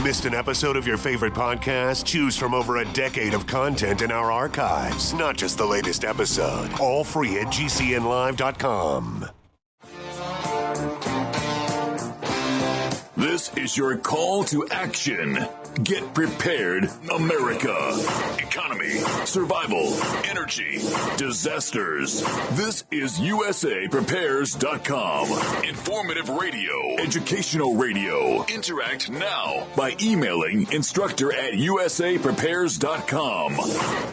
Missed an episode of your favorite podcast? Choose from over a decade of content in our archives, not just the latest episode. All free at GCNlive.com. This is your call to action. Get prepared, America. Economy, survival, energy, disasters. This is USAPrepares.com. Informative radio, educational radio. Interact now by emailing instructor@USAPrepares.com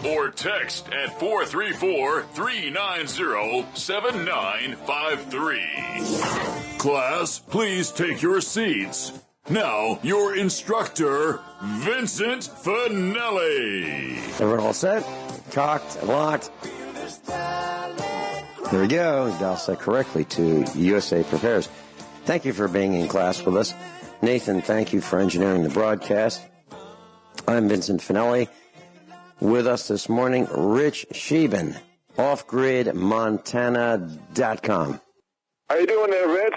or text at 434-390-7953. Class, please take your seats. Now, your instructor, Vincent Finelli. Everyone all set? Cocked and locked. There we go. Dial set correctly to USA Prepares. Thank you for being in class with us. Nathan, thank you for engineering the broadcast. I'm Vincent Finelli. With us this morning, Rich Scheben, offgridmontana.com. How you doing there, Rich?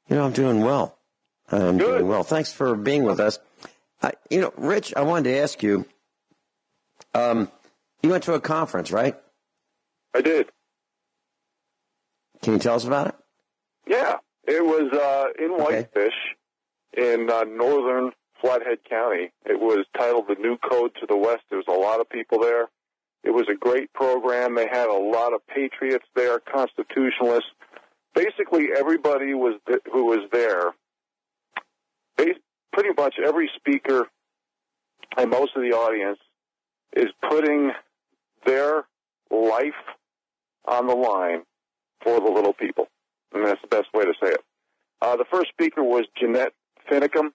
You know, I'm doing well. I'm Good. doing well. Thanks for being with us. Rich, I wanted to ask you, you went to a conference, right? I did. Can you tell us about it? Yeah. It was in Whitefish in northern Flathead County. It was titled The New Code to the West. There was a lot of people there. It was a great program. They had a lot of patriots there, constitutionalists. Basically, everybody who was there, pretty much every speaker and most of the audience is putting their life on the line for the little people. And that's the best way to say it. The first speaker was Guineith Isaacs.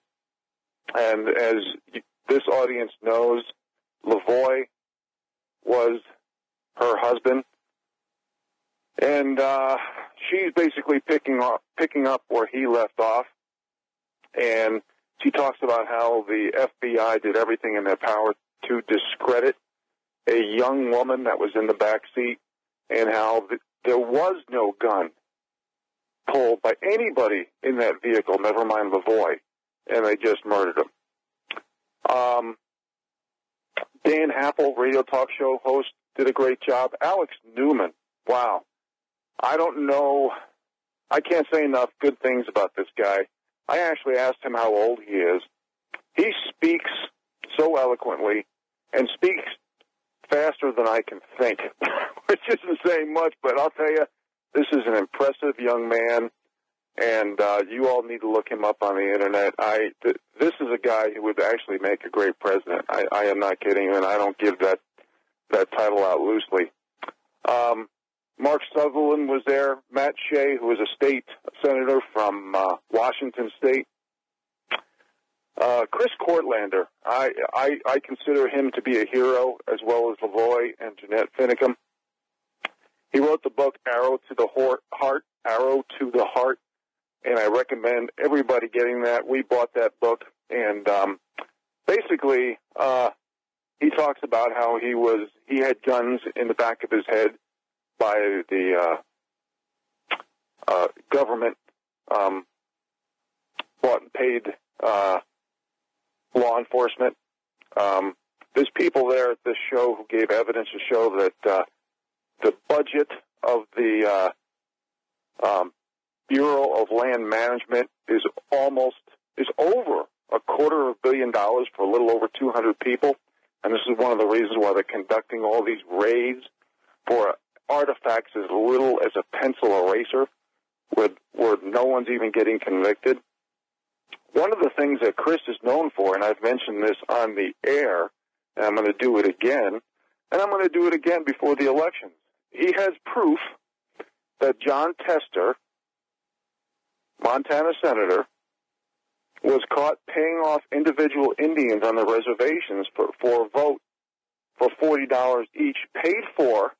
And as this audience knows, Lavoie was her husband. And she's basically picking up where he left off. And she talks about how the FBI did everything in their power to discredit a young woman that was in the back seat, and how there was no gun pulled by anybody in that vehicle, never mind Lavoie, and they just murdered him. Dan Happel, radio talk show host, did a great job. Alex Newman, wow. I don't know. I can't say enough good things about this guy. I actually asked him how old he is. He speaks so eloquently and speaks faster than I can think, which isn't saying much, but I'll tell you, this is an impressive young man, and you all need to look him up on the Internet. This is a guy who would actually make a great president. I am not kidding you, and I don't give that title out loosely. Mark Sutherland was there. Matt Shea, who was a state senator from Washington State. Chris Courtlander, I consider him to be a hero, as well as Lavoie and Guineith Isaacs. He wrote the book Arrow to the Heart, and I recommend everybody getting that. We bought that book, and basically he talks about how he had guns in the back of his head by the government bought and paid law enforcement. There's people there at this show who gave evidence to show that the budget of the Bureau of Land Management is over $250 million for a little over 200 people. And this is one of the reasons why they're conducting all these raids for artifacts as little as a pencil eraser, where no one's even getting convicted. One of the things that Chris is known for, and I've mentioned this on the air, and I'm going to do it again, and I'm going to do it again before the elections. He has proof that John Tester, Montana senator, was caught paying off individual Indians on the reservations for a vote for $40 each, paid for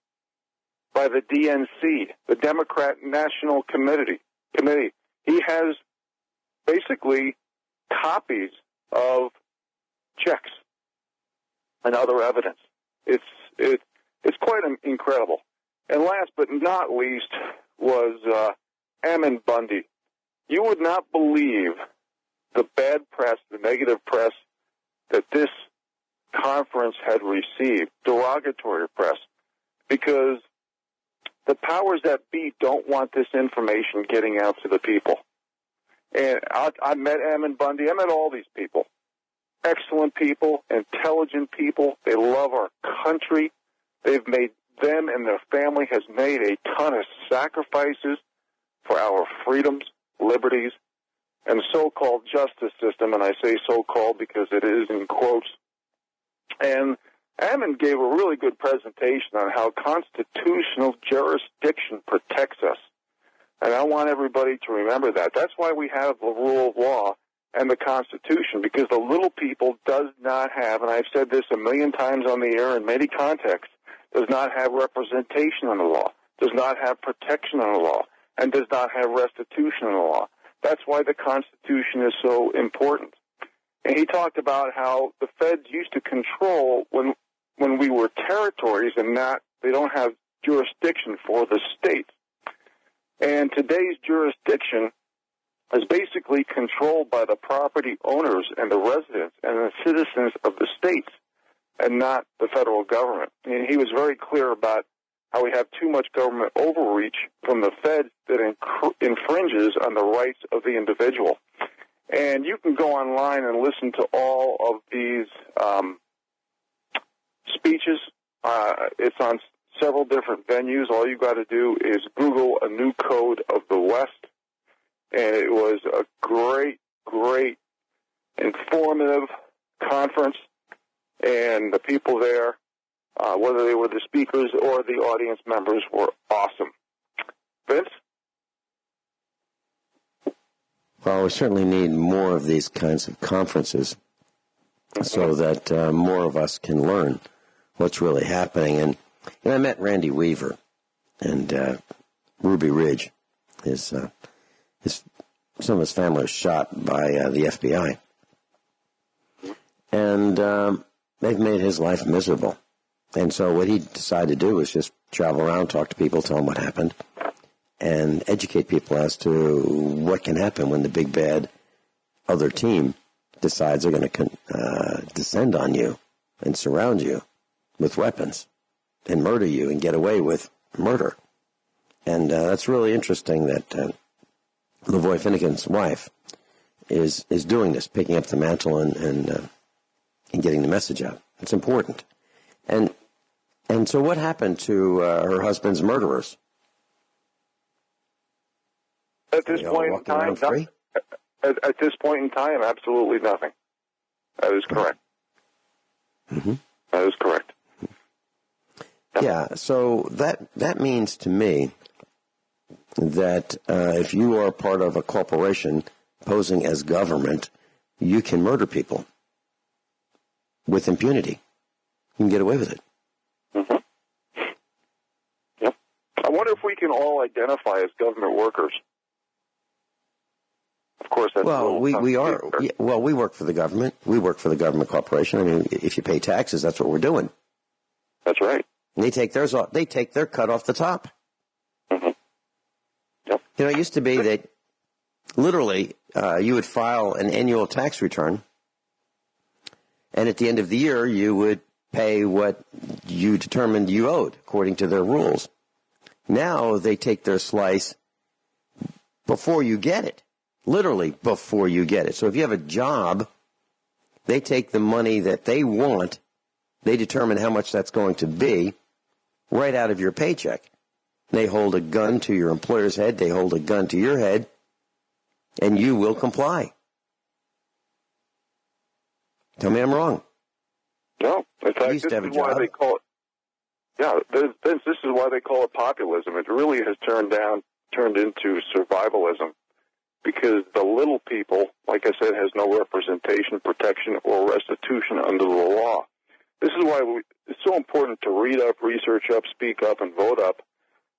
by the DNC, the Democrat National Committee. He has basically copies of checks and other evidence. It's quite incredible. And last but not least was Ammon Bundy. You would not believe the negative press that this conference had received, derogatory press, because the powers that be don't want this information getting out to the people. And I met Ammon Bundy. I met all these people. Excellent people, intelligent people. They love our country. Them and their family has made a ton of sacrifices for our freedoms, liberties, and the so-called justice system. And I say so-called because it is in quotes. And Ammon gave a really good presentation on how constitutional jurisdiction protects us. And I want everybody to remember that. That's why we have the rule of law and the Constitution, because the little people does not have, and I've said this a million times on the air in many contexts, does not have representation in the law, does not have protection in the law, and does not have restitution in the law. That's why the Constitution is so important. And he talked about how the feds used to control when we were territories and they don't have jurisdiction for the states. And today's jurisdiction is basically controlled by the property owners and the residents and the citizens of the states and not the federal government. And he was very clear about how we have too much government overreach from the feds that infringes on the rights of the individual. And you can go online and listen to all of these speeches. It's on several different venues. All you got to do is Google A New Code of the West. And it was a great, great, informative conference. And the people there, whether they were the speakers or the audience members, were awesome. Vince? Well, we certainly need more of these kinds of conferences so that more of us can learn what's really happening. And I met Randy Weaver and Ruby Ridge. Some of his family was shot by the FBI. And they've made his life miserable. And so what he decided to do was just travel around, talk to people, tell them what happened, and educate people as to what can happen when the big bad other team decides they're going to descend on you and surround you with weapons and murder you and get away with murder. And that's really interesting that Lavoy Finnegan's wife is doing this, picking up the mantle and getting the message out. It's important. And so what happened to her husband's murderers? At this point in time, at this point in time, absolutely nothing. That is correct. Mm-hmm. That is correct. Yeah, so that means to me that if you are part of a corporation posing as government, you can murder people with impunity. You can get away with it. Mm-hmm. Yep. I wonder if we can all identify as government workers. Of course, that's we are. Well, we work for the government. We work for the government corporation. I mean, if you pay taxes, that's what we're doing. That's right. And they take theirs off. They take their cut off the top. Mm-hmm. Yep. You know, it used to be that literally you would file an annual tax return, and at the end of the year you would pay what you determined you owed according to their rules. Now they take their slice before you get it. Literally before you get it. So if you have a job, they take the money that they want, they determine how much that's going to be, right out of your paycheck. They hold a gun to your employer's head, they hold a gun to your head, and you will comply. Tell me I'm wrong. No, in fact, this is why they call it. Yeah, Vince, this is why they call it populism. It really has turned into survivalism. Because the little people, like I said, has no representation, protection, or restitution under the law. This is why it's so important to read up, research up, speak up, and vote up,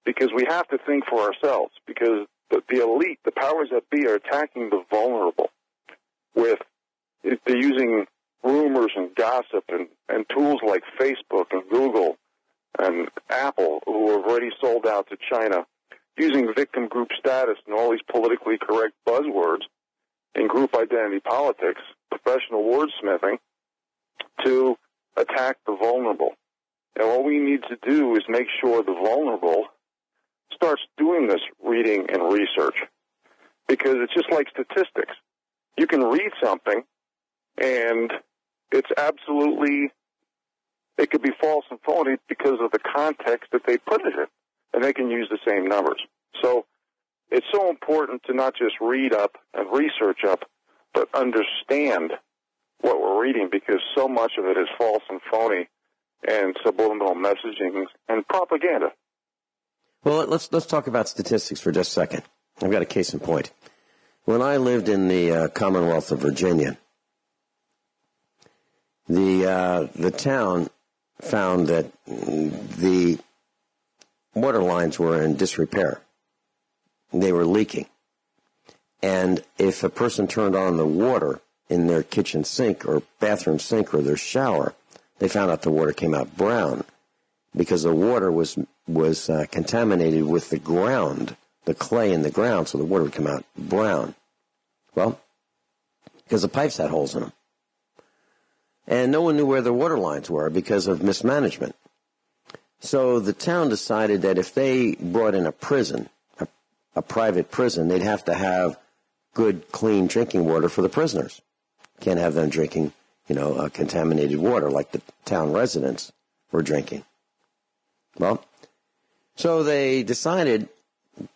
because we have to think for ourselves. Because the elite, the powers that be, are attacking the vulnerable. They're using rumors and gossip and tools like Facebook and Google and Apple, who have already sold out to China, using victim group status and all these politically correct buzzwords in group identity politics professional wordsmithing to attack the vulnerable. And what we need to do is make sure the vulnerable starts doing this reading and research, because it's just like statistics. You can read something, and it could be false and phony because of the context that they put it in, and they can use the same numbers. So it's so important to not just read up and research up, but understand what we're reading, because so much of it is false and phony and subliminal messaging and propaganda. Well, let's talk about statistics for just a second. I've got a case in point. When I lived in the Commonwealth of Virginia, the town found that the water lines were in disrepair. They were leaking. And if a person turned on the water in their kitchen sink or bathroom sink or their shower, they found out the water came out brown because the water was contaminated with the ground, the clay in the ground, so the water would come out brown. Well, because the pipes had holes in them. And no one knew where the water lines were because of mismanagement. So the town decided that if they brought in a prison, a private prison, they'd have to have good, clean drinking water for the prisoners. Can't have them drinking, contaminated water like the town residents were drinking. Well, so they decided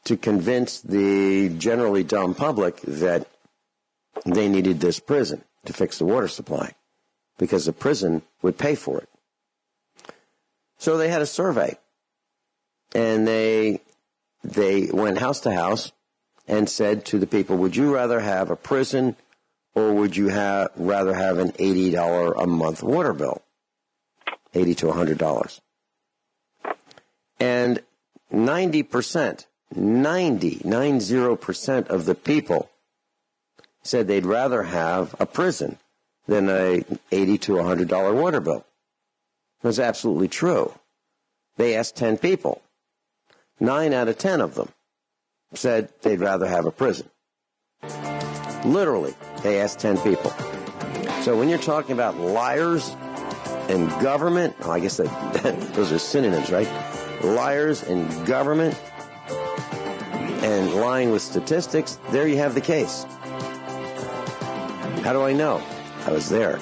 to convince the generally dumb public that they needed this prison to fix the water supply, because the prison would pay for it. So they had a survey, and they went house to house and said to the people, would you rather have a prison or would you rather have an $80 a month water bill? $80 to $100. And 90% of the people said they'd rather have a prison than a $80 to $100 water bill. It was absolutely true. They asked 10 people. 9 out of 10 of them said they'd rather have a prison. Literally, they asked 10 people. So when you're talking about liars and government, I guess those are synonyms, right? Liars and government and lying with statistics, there you have the case. How do I know? I was there.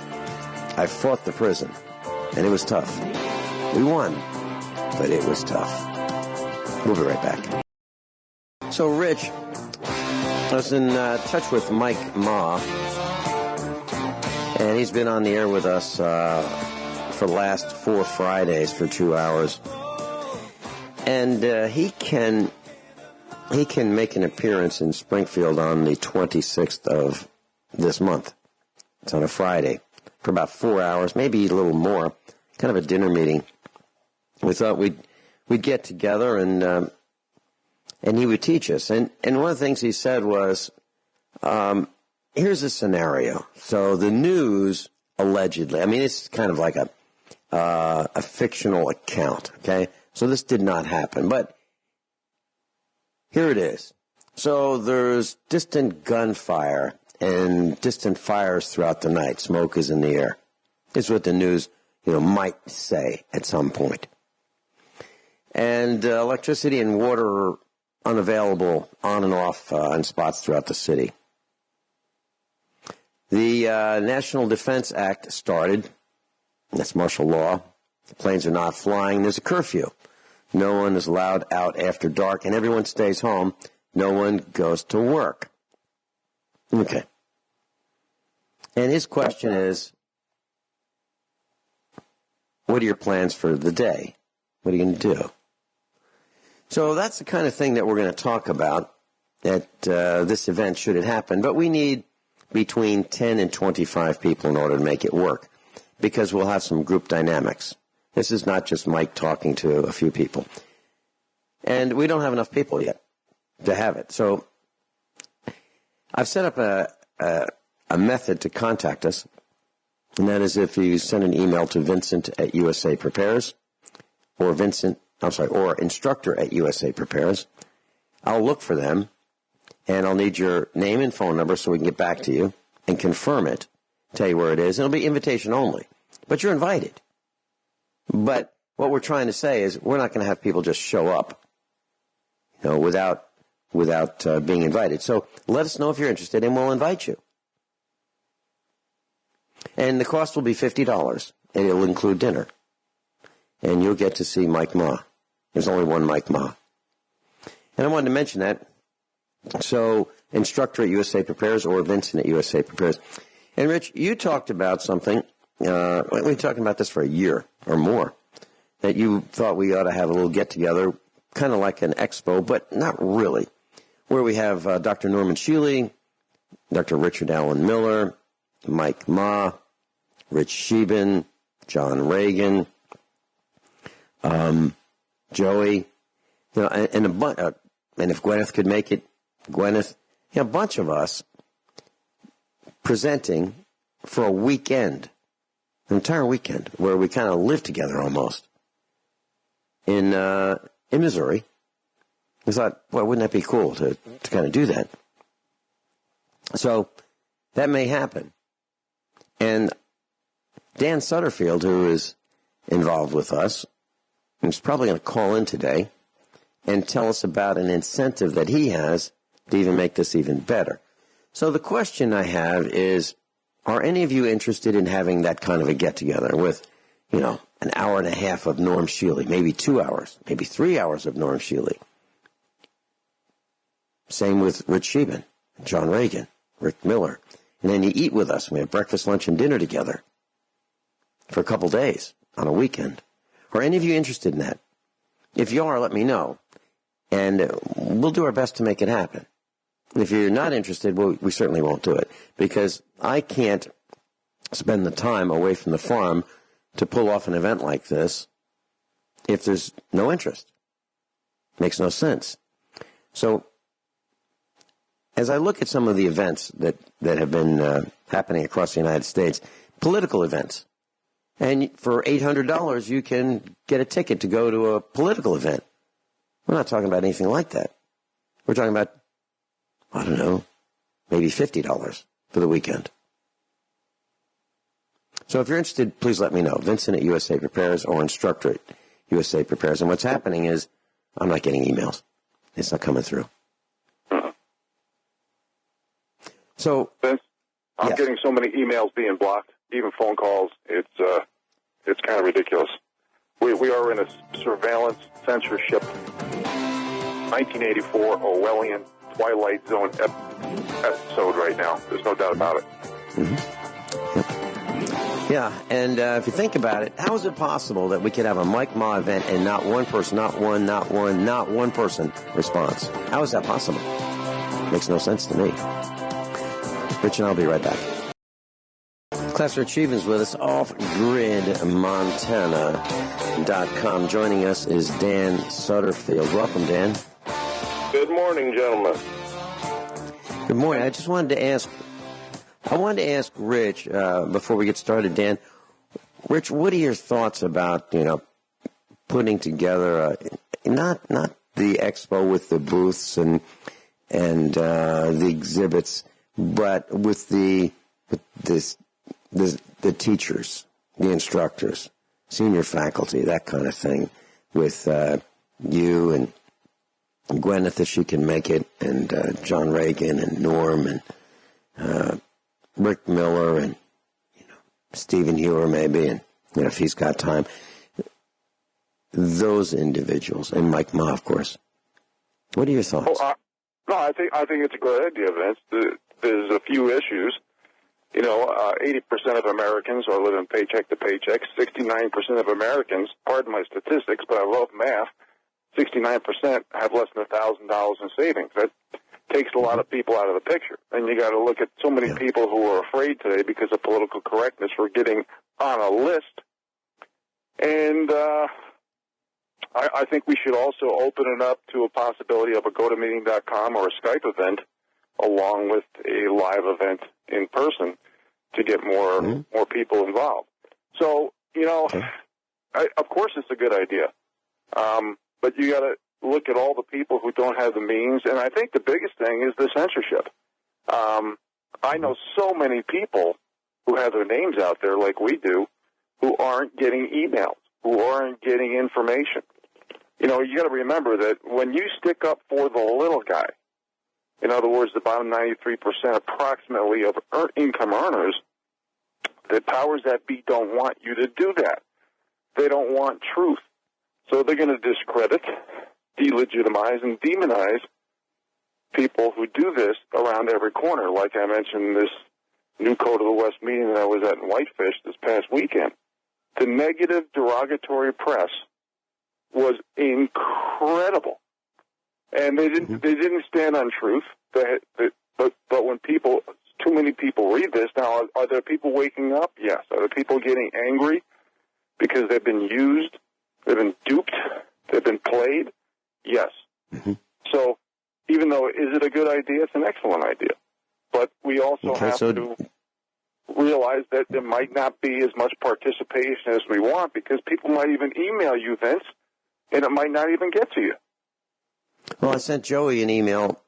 I fought the prison, and it was tough. We won, but it was tough. We'll be right back. So, Rich, I was in touch with Mike Ma, and he's been on the air with us for the last 4 Fridays for 2 hours. And he can make an appearance in Springfield on the 26th of this month. It's on a Friday for about 4 hours, maybe a little more, kind of a dinner meeting. We thought we'd get together and he would teach us. And one of the things he said was, here's a scenario. So the news allegedly, I mean, it's kind of like a fictional account, okay? So this did not happen, but here it is. So there's distant gunfire and distant fires throughout the night. Smoke is in the air. It's what the news, might say at some point. And electricity and water are unavailable on and off in spots throughout the city. The National Defense Act started. That's martial law. The planes are not flying. There's a curfew. No one is allowed out after dark, and everyone stays home. No one goes to work. Okay. And his question is, what are your plans for the day? What are you going to do? So that's the kind of thing that we're going to talk about at this event, should it happen. But we need between 10 and 25 people in order to make it work, because we'll have some group dynamics. This is not just Mike talking to a few people. And we don't have enough people yet to have it. So I've set up a method to contact us, and that is if you send an email to Vincent at USA Prepares, or or instructor at USA Prepares. I'll look for them, and I'll need your name and phone number so we can get back to you and confirm it. tell you where it is. It'll be invitation only, but you're invited. But what we're trying to say is we're not going to have people just show up, without being invited. So let us know if you're interested, and we'll invite you. And the cost will be $50, and it'll include dinner. And you'll get to see Mike Ma. There's only one Mike Ma. And I wanted to mention that. So, instructor at USA Prepares or Vincent at USA Prepares. And, Rich, you talked about something. We've been talking about this for a year or more, that you thought we ought to have a little get-together, kind of like an expo, but not really, where we have Dr. Norman Shealy, Dr. Richard Allen Miller, Mike Ma, Rich Scheben, John Regan, Joey, and if Guineith could make it, Guineith, a bunch of us presenting for a weekend, an entire weekend, where we kind of live together almost in Missouri. We thought, well, wouldn't that be cool to kind of do that? So that may happen. And Dan Sutterfield, who is involved with us, is probably going to call in today and tell us about an incentive that he has to even make this even better. So the question I have is, are any of you interested in having that kind of a get-together with, an hour and a half of Norm Shealy, maybe 2 hours, maybe 3 hours of Norm Shealy? Same with Rich Scheben, John Regan, Rick Miller. And then you eat with us. We have breakfast, lunch, and dinner together for a couple days on a weekend. Are any of you interested in that? If you are, let me know. And we'll do our best to make it happen. If you're not interested, we certainly won't do it, because I can't spend the time away from the farm to pull off an event like this if there's no interest. Makes no sense. So as I look at some of the events that have been happening across the United States, political events, and for $800 you can get a ticket to go to a political event. We're not talking about anything like that. We're talking about, I don't know, maybe $50 for the weekend. So if you're interested, please let me know. Vincent at USA Prepares or instructor at USA Prepares. And what's happening is I'm not getting emails. It's not coming through. So, Vince, I'm getting so many emails being blocked, even phone calls. It's kind of ridiculous. We are in a surveillance censorship 1984 Orwellian Twilight Zone episode right now. There's no doubt about it. Mm-hmm. Yep. Yeah, and if you think about it, how is it possible that we could have a Mike Ma event and not one person, not one person responds? How is that possible? Makes no sense to me. Rich and I'll be right back. Class Rich Sheben's with us, offgridmontana.com. Joining us is Dan Sutterfield. Welcome, Dan. Good morning, gentlemen. Good morning. I wanted to ask Rich, before we get started, Dan. Rich, what are your thoughts about, putting together, not the expo with the booths and the exhibits, but with the teachers, the instructors, senior faculty, that kind of thing, with you and Guineith, if she can make it, and John Regan and Norm and Rick Miller and Stephen Hewer maybe, and if he's got time, those individuals, and Mike Ma, of course. What are your thoughts? No, I think it's a great idea, Vince. There's a few issues. 80% of Americans are living paycheck to paycheck. 69% of Americans, pardon my statistics, but I love math, 69% have less than $1,000 in savings. That takes a lot of people out of the picture. And you got to look at so many people who are afraid today because of political correctness for getting on a list. And I think we should also open it up to a possibility of a GoToMeeting.com or a Skype event along with a live event in person to get more people involved. So, of course it's a good idea. But you got to look at all the people who don't have the means. And I think the biggest thing is the censorship. I know so many people who have their names out there like we do, who aren't getting emails, who aren't getting information. You know, you got to remember that when you stick up for the little guy, in other words, the bottom 93% approximately of income earners, the powers that be don't want you to do that. They don't want truth. So they're going to discredit, delegitimize, and demonize people who do this around every corner. Like I mentioned, this new Code of the West meeting that I was at in Whitefish this past weekend. The negative derogatory press was incredible. And they didn't stand on truth. But when too many people read this, now are there people waking up? Yes. Are there people getting angry because they've been used, they've been duped, they've been played? Yes. Mm-hmm. So even though, is it a good idea? It's an excellent idea. But we also have to realize that there might not be as much participation as we want, because people might even email you, Vince, and it might not even get to you. Well, I sent Joey an email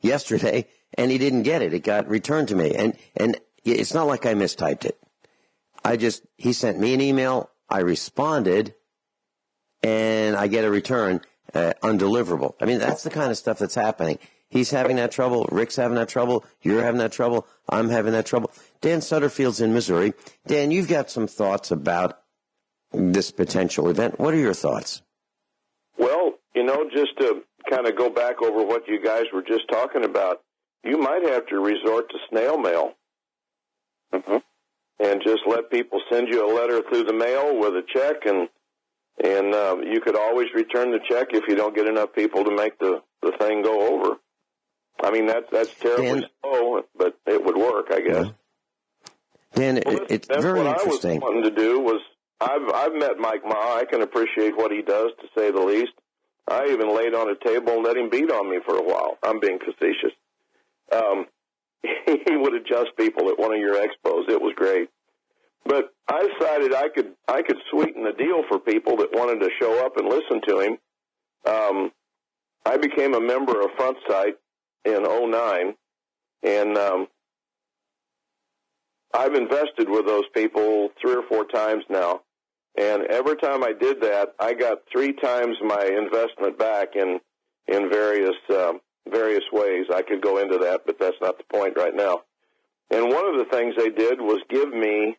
yesterday, and he didn't get it. It got returned to me, and it's not like I mistyped it. He sent me an email, I responded, and I get a return, undeliverable. I mean, that's the kind of stuff that's happening. He's having that trouble. Rick's having that trouble. You're having that trouble. I'm having that trouble. Dan Sutterfield's in Missouri. Dan, you've got some thoughts about this potential event. What are your thoughts? Well, you know, just to kind of go back over what you guys were just talking about, you might have to resort to snail mail. Mm-hmm. And just let people send you a letter through the mail with a check, and you could always return the check if you don't get enough people to make the thing go over. I mean, that's terribly slow, but it would work, I guess. Dan, it's very interesting. What I was wanting to do was, I've met Mike Ma. I can appreciate what he does, to say the least. I even laid on a table and let him beat on me for a while. I'm being facetious. He would adjust people at one of your expos. It was great. But I decided I could sweeten the deal for people that wanted to show up and listen to him. I became a member of Front Sight in 2009, and I've invested with those people 3 or 4 times now. And every time I did that, I got 3 times my investment back in various ways. I could go into that, but that's not the point right now. And one of the things they did was give me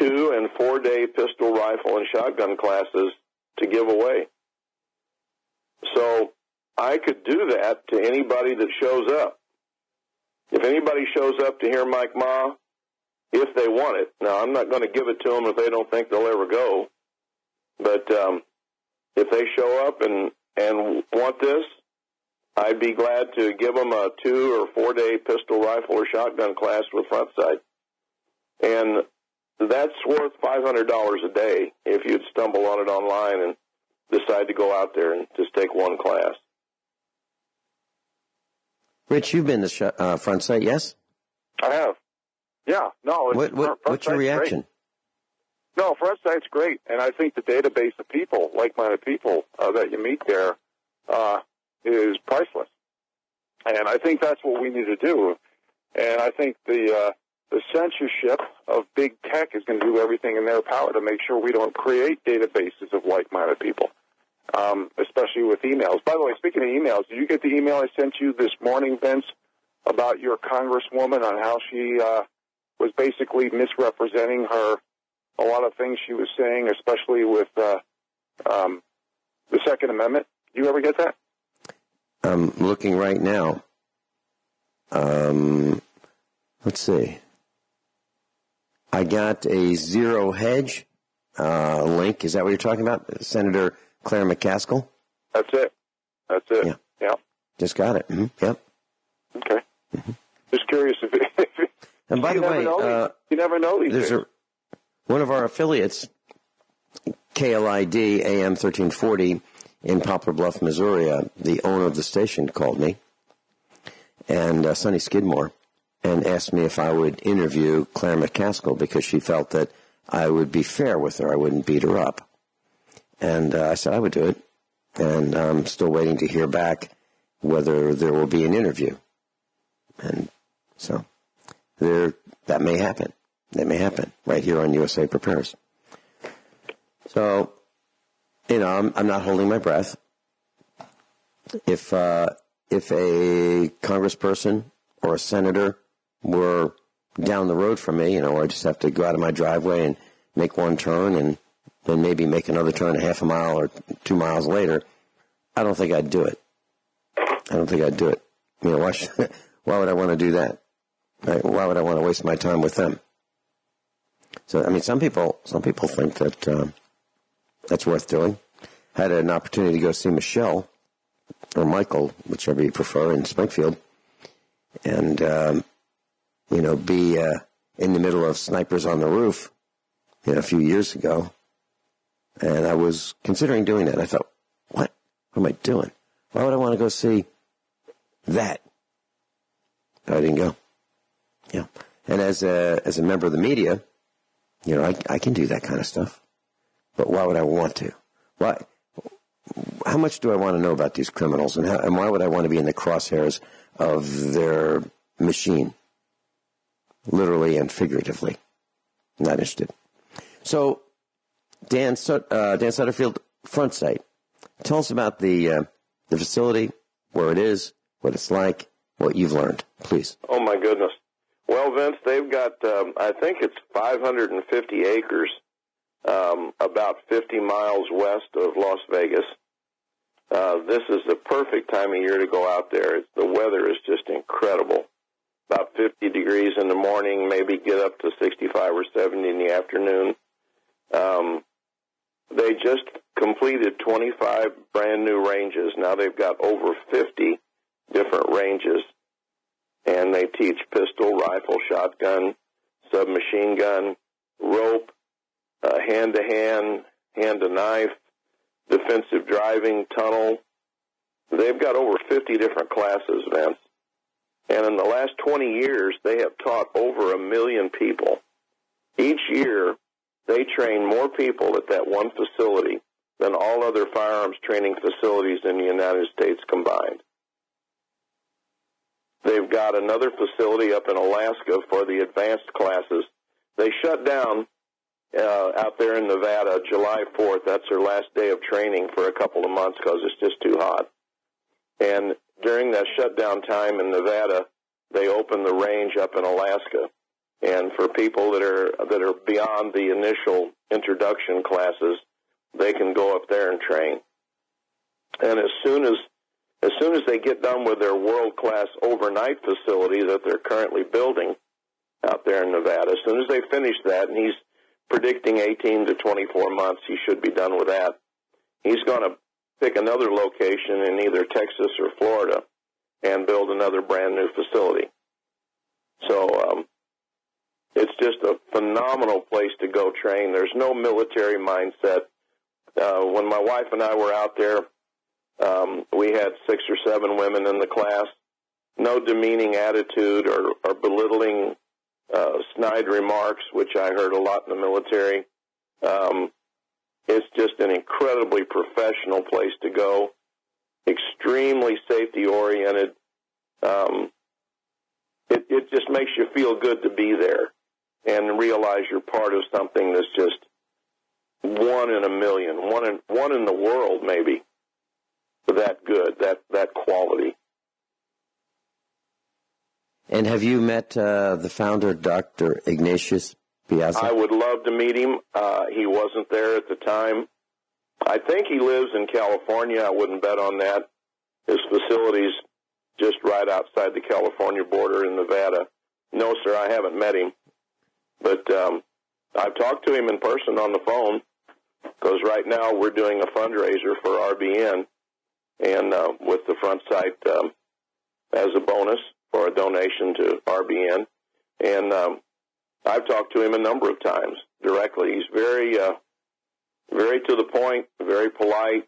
2- and 4-day pistol, rifle, and shotgun classes to give away. So I could do that to anybody that shows up. If anybody shows up to hear Mike Ma, if they want it. Now, I'm not going to give it to them if they don't think they'll ever go. But if they show up and want this, I'd be glad to give them a 2- or 4-day pistol, rifle, or shotgun class with Front Sight. And that's worth $500 a day if you'd stumble on it online and decide to go out there and just take one class. Rich, you've been to Front Sight, yes? I have. Yeah. No. What's your reaction? Great. No, Front Sight's great, and I think the database of people, like-minded people that you meet there, is priceless. And I think that's what we need to do. And I think the censorship of big tech is going to do everything in their power to make sure we don't create databases of like-minded people, especially with emails. By the way, speaking of emails, did you get the email I sent you this morning, Vince, about your congresswoman on how she was basically misrepresenting a lot of things she was saying, especially with the Second Amendment? Did you ever get that? I'm looking right now. Let's see. I got a Zero Hedge link. Is that what you're talking about? Senator Claire McCaskill? That's it. Yeah. Just got it. Mm-hmm. Yep. Okay. Mm-hmm. Just curious if and by the way, you never know these there's days. One of our affiliates, KLID AM 1340 in Poplar Bluff, Missouri, the owner of the station called me, and Sonny Skidmore, and asked me if I would interview Claire McCaskill because she felt that I would be fair with her. I wouldn't beat her up. And I said I would do it. And I'm still waiting to hear back whether there will be an interview. And so they're that may happen. That may happen right here on USA Prepares. So, I'm not holding my breath. If a congressperson or a senator were down the road from me, or I just have to go out of my driveway and make one turn and then maybe make another turn a half a mile or 2 miles later, I don't think I'd do it. Why would I want to do that? Right? Why would I want to waste my time with them? So, some people think that that's worth doing. Had an opportunity to go see Michelle, or Michael, whichever you prefer, in Springfield, and, be in the middle of Snipers on the Roof, a few years ago. And I was considering doing that. I thought, what am I doing? Why would I want to go see that? But I didn't go. Yeah. And as a member of the media, I can do that kind of stuff. But why would I want to? Why? How much do I want to know about these criminals, and why would I want to be in the crosshairs of their machine, literally and figuratively? Not interested. So, Dan Sutterfield, Front Sight. Tell us about the facility, where it is, what it's like, what you've learned, please. Oh, my goodness. Well, Vince, they've got, I think it's 550 acres, about 50 miles west of Las Vegas. This is the perfect time of year to go out there. The weather is just incredible. About 50 degrees in the morning, maybe get up to 65 or 70 in the afternoon. They just completed 25 brand new ranges. Now they've got over 50 different ranges. And they teach pistol, rifle, shotgun, submachine gun, rope, hand-to-hand, hand-to-knife, defensive driving, tunnel. They've got over 50 different classes, Vince. And in the last 20 years, they have taught over 1 million people. Each year, they train more people at that one facility than all other firearms training facilities in the United States combined. They've got another facility up in Alaska for the advanced classes. They shut down out there in Nevada July 4th. That's their last day of training for a couple of months because it's just too hot. And during that shutdown time in Nevada, they opened the range up in Alaska. And for people that are beyond the initial introduction classes, they can go up there and train. And as soon as they get done with their world-class overnight facility that they're currently building out there in Nevada, as soon as they finish that, and he's predicting 18 to 24 months, he should be done with that, he's going to pick another location in either Texas or Florida and build another brand-new facility. So it's just a phenomenal place to go train. There's no military mindset. When my wife and I were out there, we had 6 or 7 women in the class. No demeaning attitude or belittling snide remarks, which I heard a lot in the military. It's just an incredibly professional place to go, extremely safety-oriented. It just makes you feel good to be there and realize you're part of something that's just one in a million, one in the world maybe. That good, that quality. And have you met the founder, Dr. Ignatius Piazza? I would love to meet him. He wasn't there at the time. I think he lives in California. I wouldn't bet on that. His facility's just right outside the California border in Nevada. No, sir, I haven't met him. But I've talked to him in person on the phone because right now we're doing a fundraiser for RBN. And with the Front Sight as a bonus for a donation to RBN. And I've talked to him a number of times directly. He's very to the point, very polite,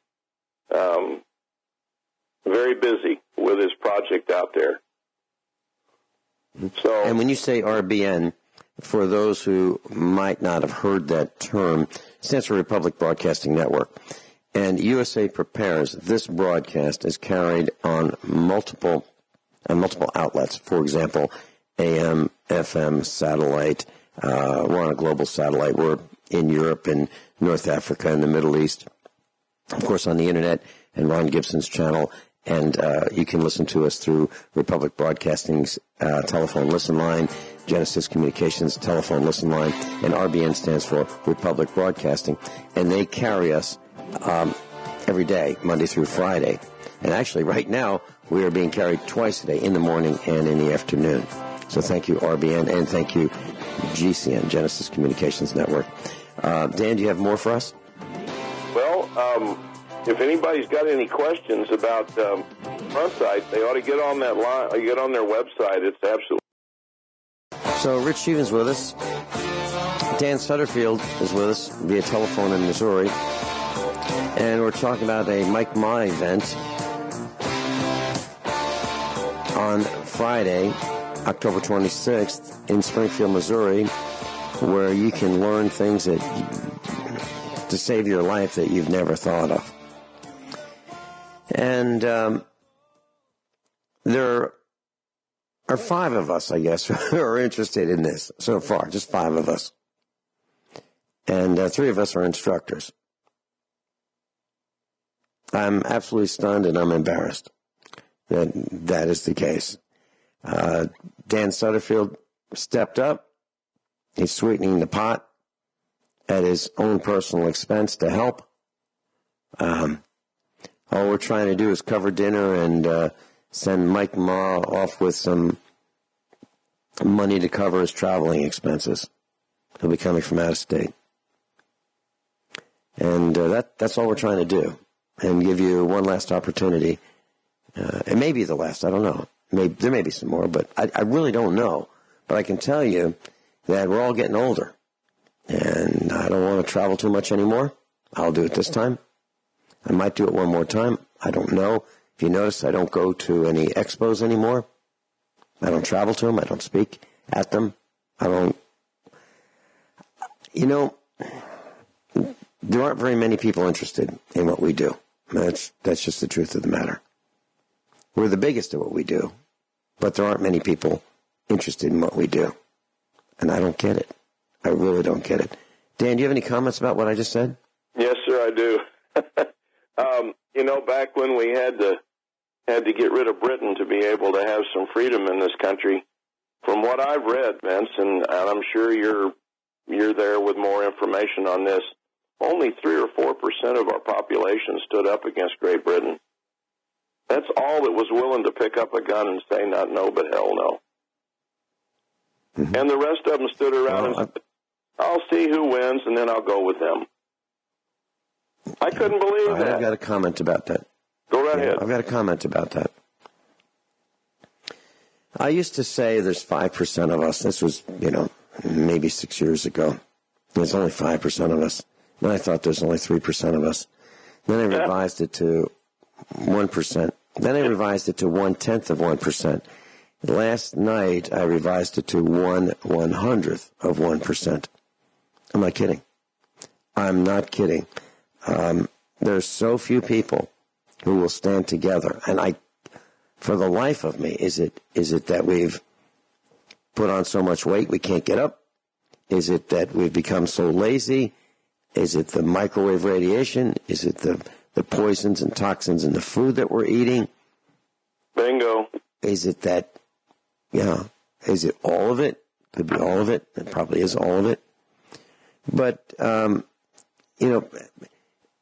very busy with his project out there. So, and when you say RBN, for those who might not have heard that term, it stands for Republic Broadcasting Network. And USA Prepares, this broadcast is carried on multiple outlets. For example, AM, FM satellite. We're on a global satellite. We're in Europe and North Africa and the Middle East. Of course, on the Internet and Ron Gibson's channel. And you can listen to us through Republic Broadcasting's telephone listen line, Genesis Communications telephone listen line, and RBN stands for Republic Broadcasting. And they carry us every day, Monday through Friday. And actually, right now, we are being carried twice a day, in the morning and in the afternoon. So thank you, RBN, and thank you, GCN, Genesis Communications Network. Dan, do you have more for us? Well, if anybody's got any questions about front sight, they ought to get on that line, get on their website. It's absolutely. So Rich Stevens with us. Dan Sutterfield is with us via telephone in Missouri. And we're talking about a Mike Ma event on Friday, October 26th, in Springfield, Missouri, where you can learn things that to save your life that you've never thought of. And there are 5 of us, I guess, who are interested in this so far, just 5 of us. And 3 of us are instructors. I'm absolutely stunned and I'm embarrassed that that is the case. Dan Sutterfield stepped up. He's sweetening the pot at his own personal expense to help. All we're trying to do is cover dinner and send Mike Ma off with some money to cover his traveling expenses. He'll be coming from out of state. And that's all we're trying to do. And give you one last opportunity. It may be the last, I don't know. There may be some more, but I really don't know. But I can tell you that we're all getting older. And I don't want to travel too much anymore. I'll do it this time. I might do it one more time. I don't know. If you notice, I don't go to any expos anymore. I don't travel to them. I don't speak at them. I don't... You know, there aren't very many people interested in what we do. That's just the truth of the matter. We're the biggest at what we do, but there aren't many people interested in what we do. And I don't get it. I really don't get it. Dan, do you have any comments about what I just said? Yes, sir, I do. Back when we had to get rid of Britain to be able to have some freedom in this country, from what I've read, Vince, and I'm sure you're there with more information on this, only 3 or 4% of our population stood up against Great Britain. That's all that was willing to pick up a gun and say not no, but hell no. Mm-hmm. And the rest of them stood around and said, I'll see who wins, and then I'll go with them. I couldn't believe that. I've got a comment about that. Go right ahead. I've got a comment about that. I used to say there's 5% of us. This was, maybe 6 years ago. There's only 5% of us. Then I thought there's only 3% of us. Then I revised it to 1%. Then I revised it to 1/10 of 1%. Last night I revised it to 1/100th of 1%. I'm not kidding. I'm not kidding. There's so few people who will stand together, and for the life of me, is it that we've put on so much weight we can't get up? Is it that we've become so lazy? Is it the microwave radiation? Is it the poisons and toxins in the food that we're eating? Bingo. Is it that, is it all of it? Could be all of it. It probably is all of it. But,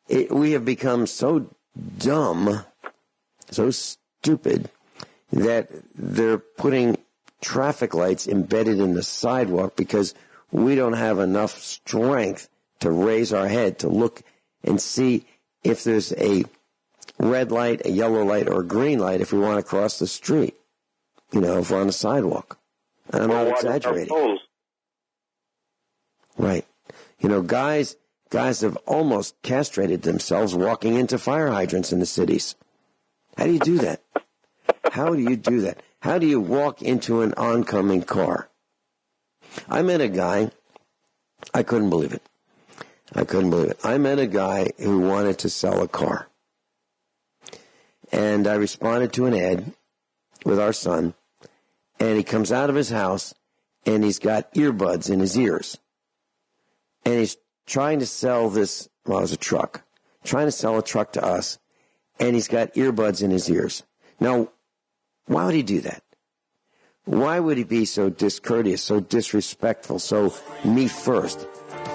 we have become so dumb, so stupid, that they're putting traffic lights embedded in the sidewalk because we don't have enough strength to raise our head to look and see if there's a red light, a yellow light, or a green light if we want to cross the street, if we're on the sidewalk. And I'm not exaggerating. Right. Guys have almost castrated themselves walking into fire hydrants in the cities. How do you do that? How do you do that? How do you walk into an oncoming car? I met a guy, I couldn't believe it. I met a guy who wanted to sell a car. And I responded to an ad with our son, and he comes out of his house, and he's got earbuds in his ears. And he's trying to sell this, well, it was a truck, trying to sell a truck to us, and he's got earbuds in his ears. Now, why would he do that? Why would he be so discourteous, so disrespectful, so me first,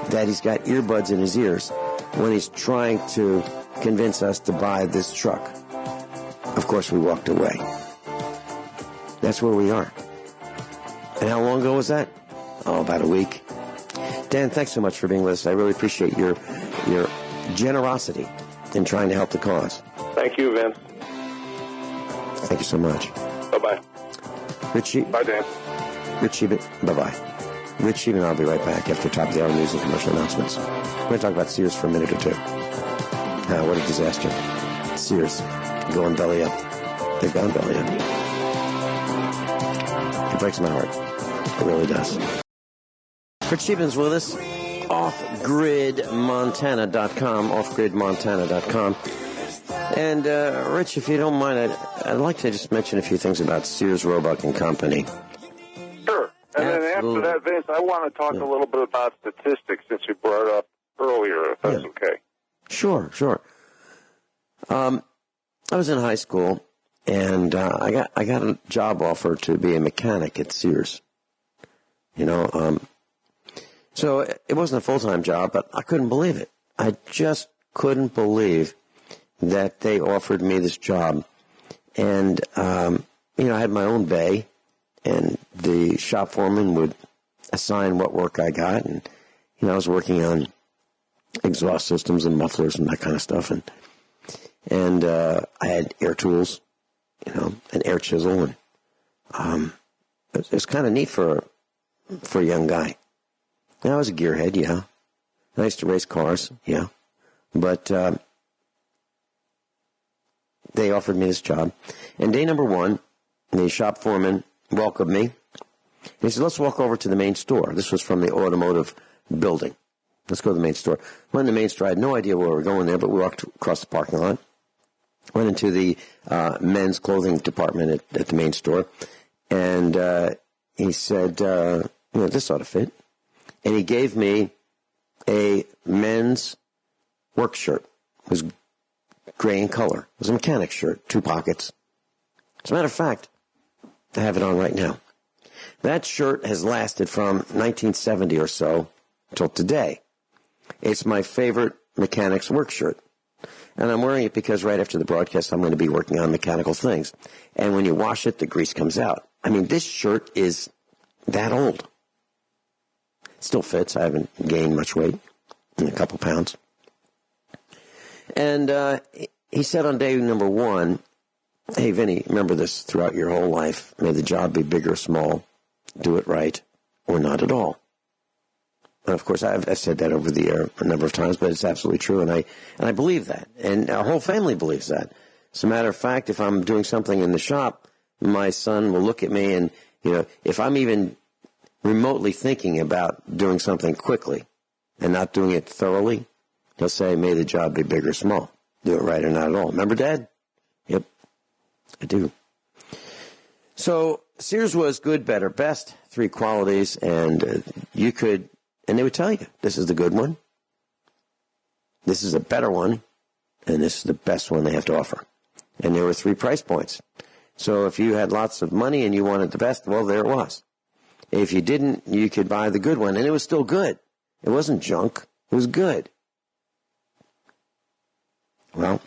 that he's got earbuds in his ears when he's trying to convince us to buy this truck? Of course, we walked away. That's where we are. And how long ago was that? Oh, about a week. Dan, thanks so much for being with us. I really appreciate your generosity in trying to help the cause. Thank you, Vince. Thank you so much. Bye-bye. Bye, Dan. Rich Scheben, bye-bye. Rich Scheben, I'll be right back after top of the hour news and commercial announcements. We're going to talk about Sears for a minute or two. What a disaster. Sears, going belly up. They've gone belly up. It breaks my heart. It really does. Rich Scheben's with us. Offgridmontana.com. Offgridmontana.com. And, Rich, if you don't mind, I'd like to just mention a few things about Sears, Roebuck and Company. Sure. And then after that, Vince, I want to talk a little bit about statistics since you brought it up earlier, if that's okay. Sure. I was in high school, and I got a job offer to be a mechanic at Sears. So it wasn't a full-time job, but I couldn't believe it. I just couldn't believe that they offered me this job. And, I had my own bay, and the shop foreman would assign what work I got. And, I was working on exhaust systems and mufflers and that kind of stuff. And I had air tools, an air chisel. And it was kind of neat for a young guy. And I was a gearhead, yeah. I used to race cars, yeah. But they offered me this job. And day number one, the shop foreman welcomed me. And he said, let's walk over to the main store. This was from the automotive building. Let's go to the main store. Went to the main store. I had no idea where we were going there, but we walked across the parking lot. Went into the men's clothing department at the main store. And he said, this ought to fit. And he gave me a men's work shirt. It was gray in color. It was a mechanic shirt, 2 pockets. As a matter of fact, I have it on right now. That shirt has lasted from 1970 or so till today. It's my favorite mechanic's work shirt. And I'm wearing it because right after the broadcast, I'm going to be working on mechanical things. And when you wash it, the grease comes out. I mean, this shirt is that old. It still fits. I haven't gained much weight, a couple pounds. And he said on day number one, hey, Vinny, remember this throughout your whole life. May the job be big or small. Do it right or not at all. And, of course, I've said that over the air a number of times, but it's absolutely true, and I believe that. And our whole family believes that. As a matter of fact, if I'm doing something in the shop, my son will look at me and, if I'm even remotely thinking about doing something quickly and not doing it thoroughly, he'll say, may the job be big or small. Do it right or not at all. Remember, Dad? Yep, I do. So Sears was good, better, best, 3 qualities, and you could, and they would tell you, this is the good one, this is a better one, and this is the best one they have to offer. And there were 3 price points. So if you had lots of money and you wanted the best, well, there it was. If you didn't, you could buy the good one, and it was still good. It wasn't junk. It was good. Well,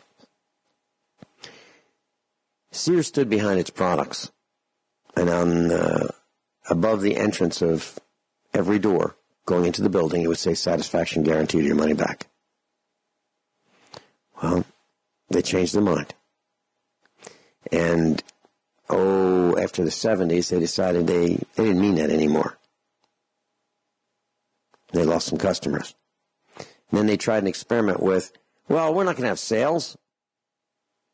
Sears stood behind its products, and on above the entrance of every door going into the building, it would say satisfaction guaranteed or your money back. Well, they changed their mind. And, after the 70s, they decided they didn't mean that anymore. They lost some customers. And then they tried an experiment with, well, we're not going to have sales.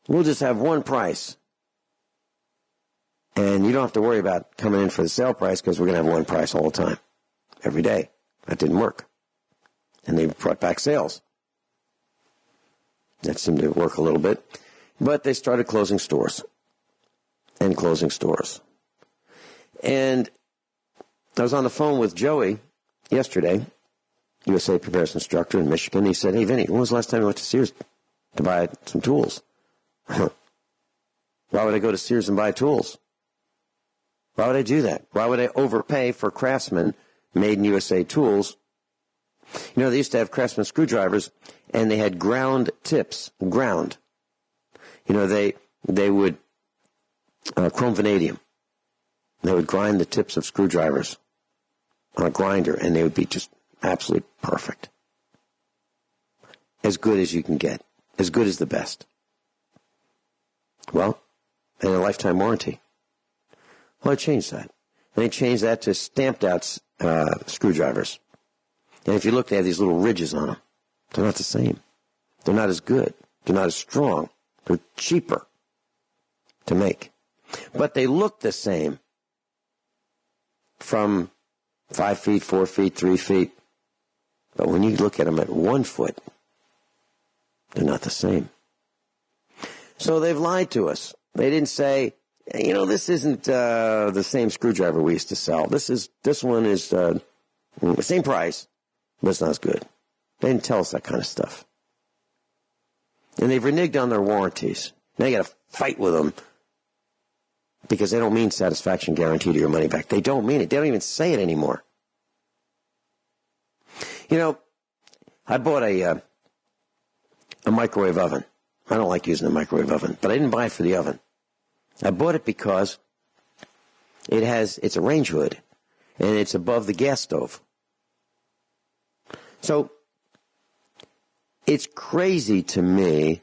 We'll just have one price. And you don't have to worry about coming in for the sale price because we're going to have one price all the time, every day. That didn't work. And they brought back sales. That seemed to work a little bit. But they started closing stores. And closing stores. And I was on the phone with Joey yesterday, USA Preparedness instructor in Michigan. He said, hey, Vinny, when was the last time you went to Sears to buy some tools? Why would I go to Sears and buy tools? Why would I do that? Why would I overpay for Craftsman made in USA tools? You know, they used to have Craftsman screwdrivers, and they had ground tips. Ground. You know, they would chrome vanadium. They would grind the tips of screwdrivers on a grinder, and they would be just absolutely perfect. As good as you can get. As good as the best. Well, and a lifetime warranty. Well, I changed that. And they changed that to stamped out screwdrivers. And if you look, they have these little ridges on them. They're not the same. They're not as good. They're not as strong. They're cheaper to make. But they look the same from 5 feet, 4 feet, 3 feet. But when you look at them at 1 foot, they're not the same. So they've lied to us. They didn't say, you know, this isn't the same screwdriver we used to sell. This one is the same price, but it's not as good. They didn't tell us that kind of stuff. And they've reneged on their warranties. Now you got to fight with them because they don't mean satisfaction guarantee to your money back. They don't mean it. They don't even say it anymore. You know, I bought a microwave oven. I don't like using a microwave oven, but I didn't buy it for the oven. I bought it because it's a range hood, and it's above the gas stove. So it's crazy to me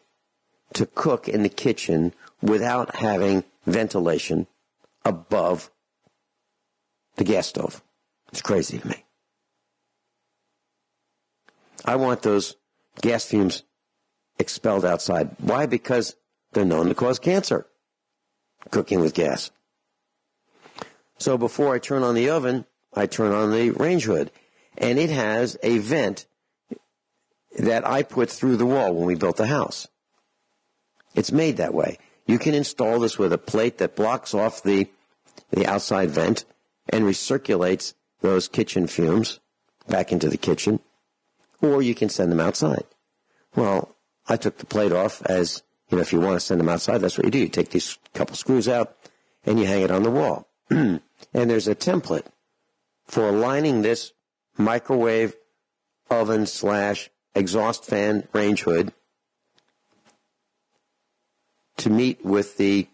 to cook in the kitchen without having ventilation above the gas stove. It's crazy to me. I want those gas fumes expelled outside. Why? Because they're known to cause cancer, cooking with gas. So before I turn on the oven, I turn on the range hood. And it has a vent that I put through the wall when we built the house. It's made that way. You can install this with a plate that blocks off the outside vent and recirculates those kitchen fumes back into the kitchen, or you can send them outside. Well, I took the plate off as, you know, if you want to send them outside, that's what you do. You take these couple screws out and you hang it on the wall. And there's a template for aligning this microwave oven / exhaust fan range hood to meet with the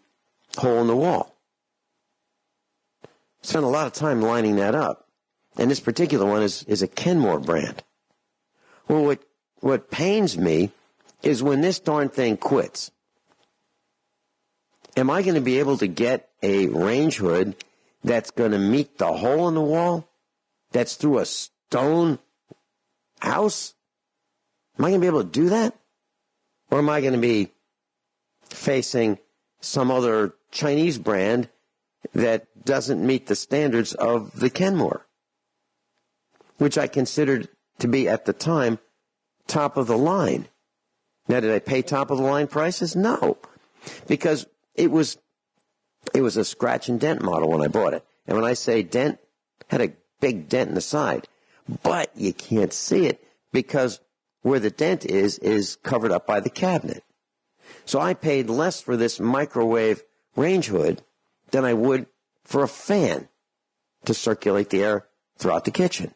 hole in the wall. Spent a lot of time lining that up. And this particular one is a Kenmore brand. Well, what pains me is when this darn thing quits. Am I going to be able to get a range hood that's going to meet the hole in the wall that's through a stone house? Am I going to be able to do that? Or am I going to be facing some other Chinese brand that doesn't meet the standards of the Kenmore, which I considered to be, at the time, top of the line? Now, did I pay top of the line prices? No, because it was a scratch and dent model when I bought it. And when I say dent, had a big dent in the side, but you can't see it because where the dent is covered up by the cabinet. So I paid less for this microwave range hood than I would for a fan to circulate the air throughout the kitchen.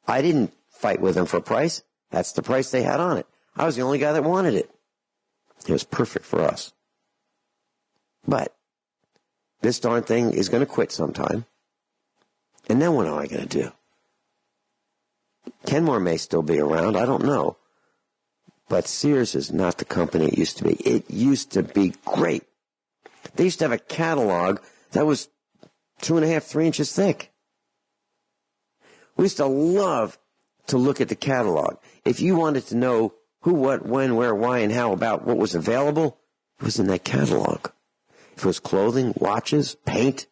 I didn't fight with them for price. That's the price they had on it. I was the only guy that wanted it. It was perfect for us. But this darn thing is going to quit sometime. And then what am I going to do? Kenmore may still be around. I don't know. But Sears is not the company it used to be. It used to be great. They used to have a catalog that was 2.5, 3 inches thick. We used to love to look at the catalog. If you wanted to know who, what, when, where, why, and how about what was available, it was in that catalog. If it was clothing, watches, paint,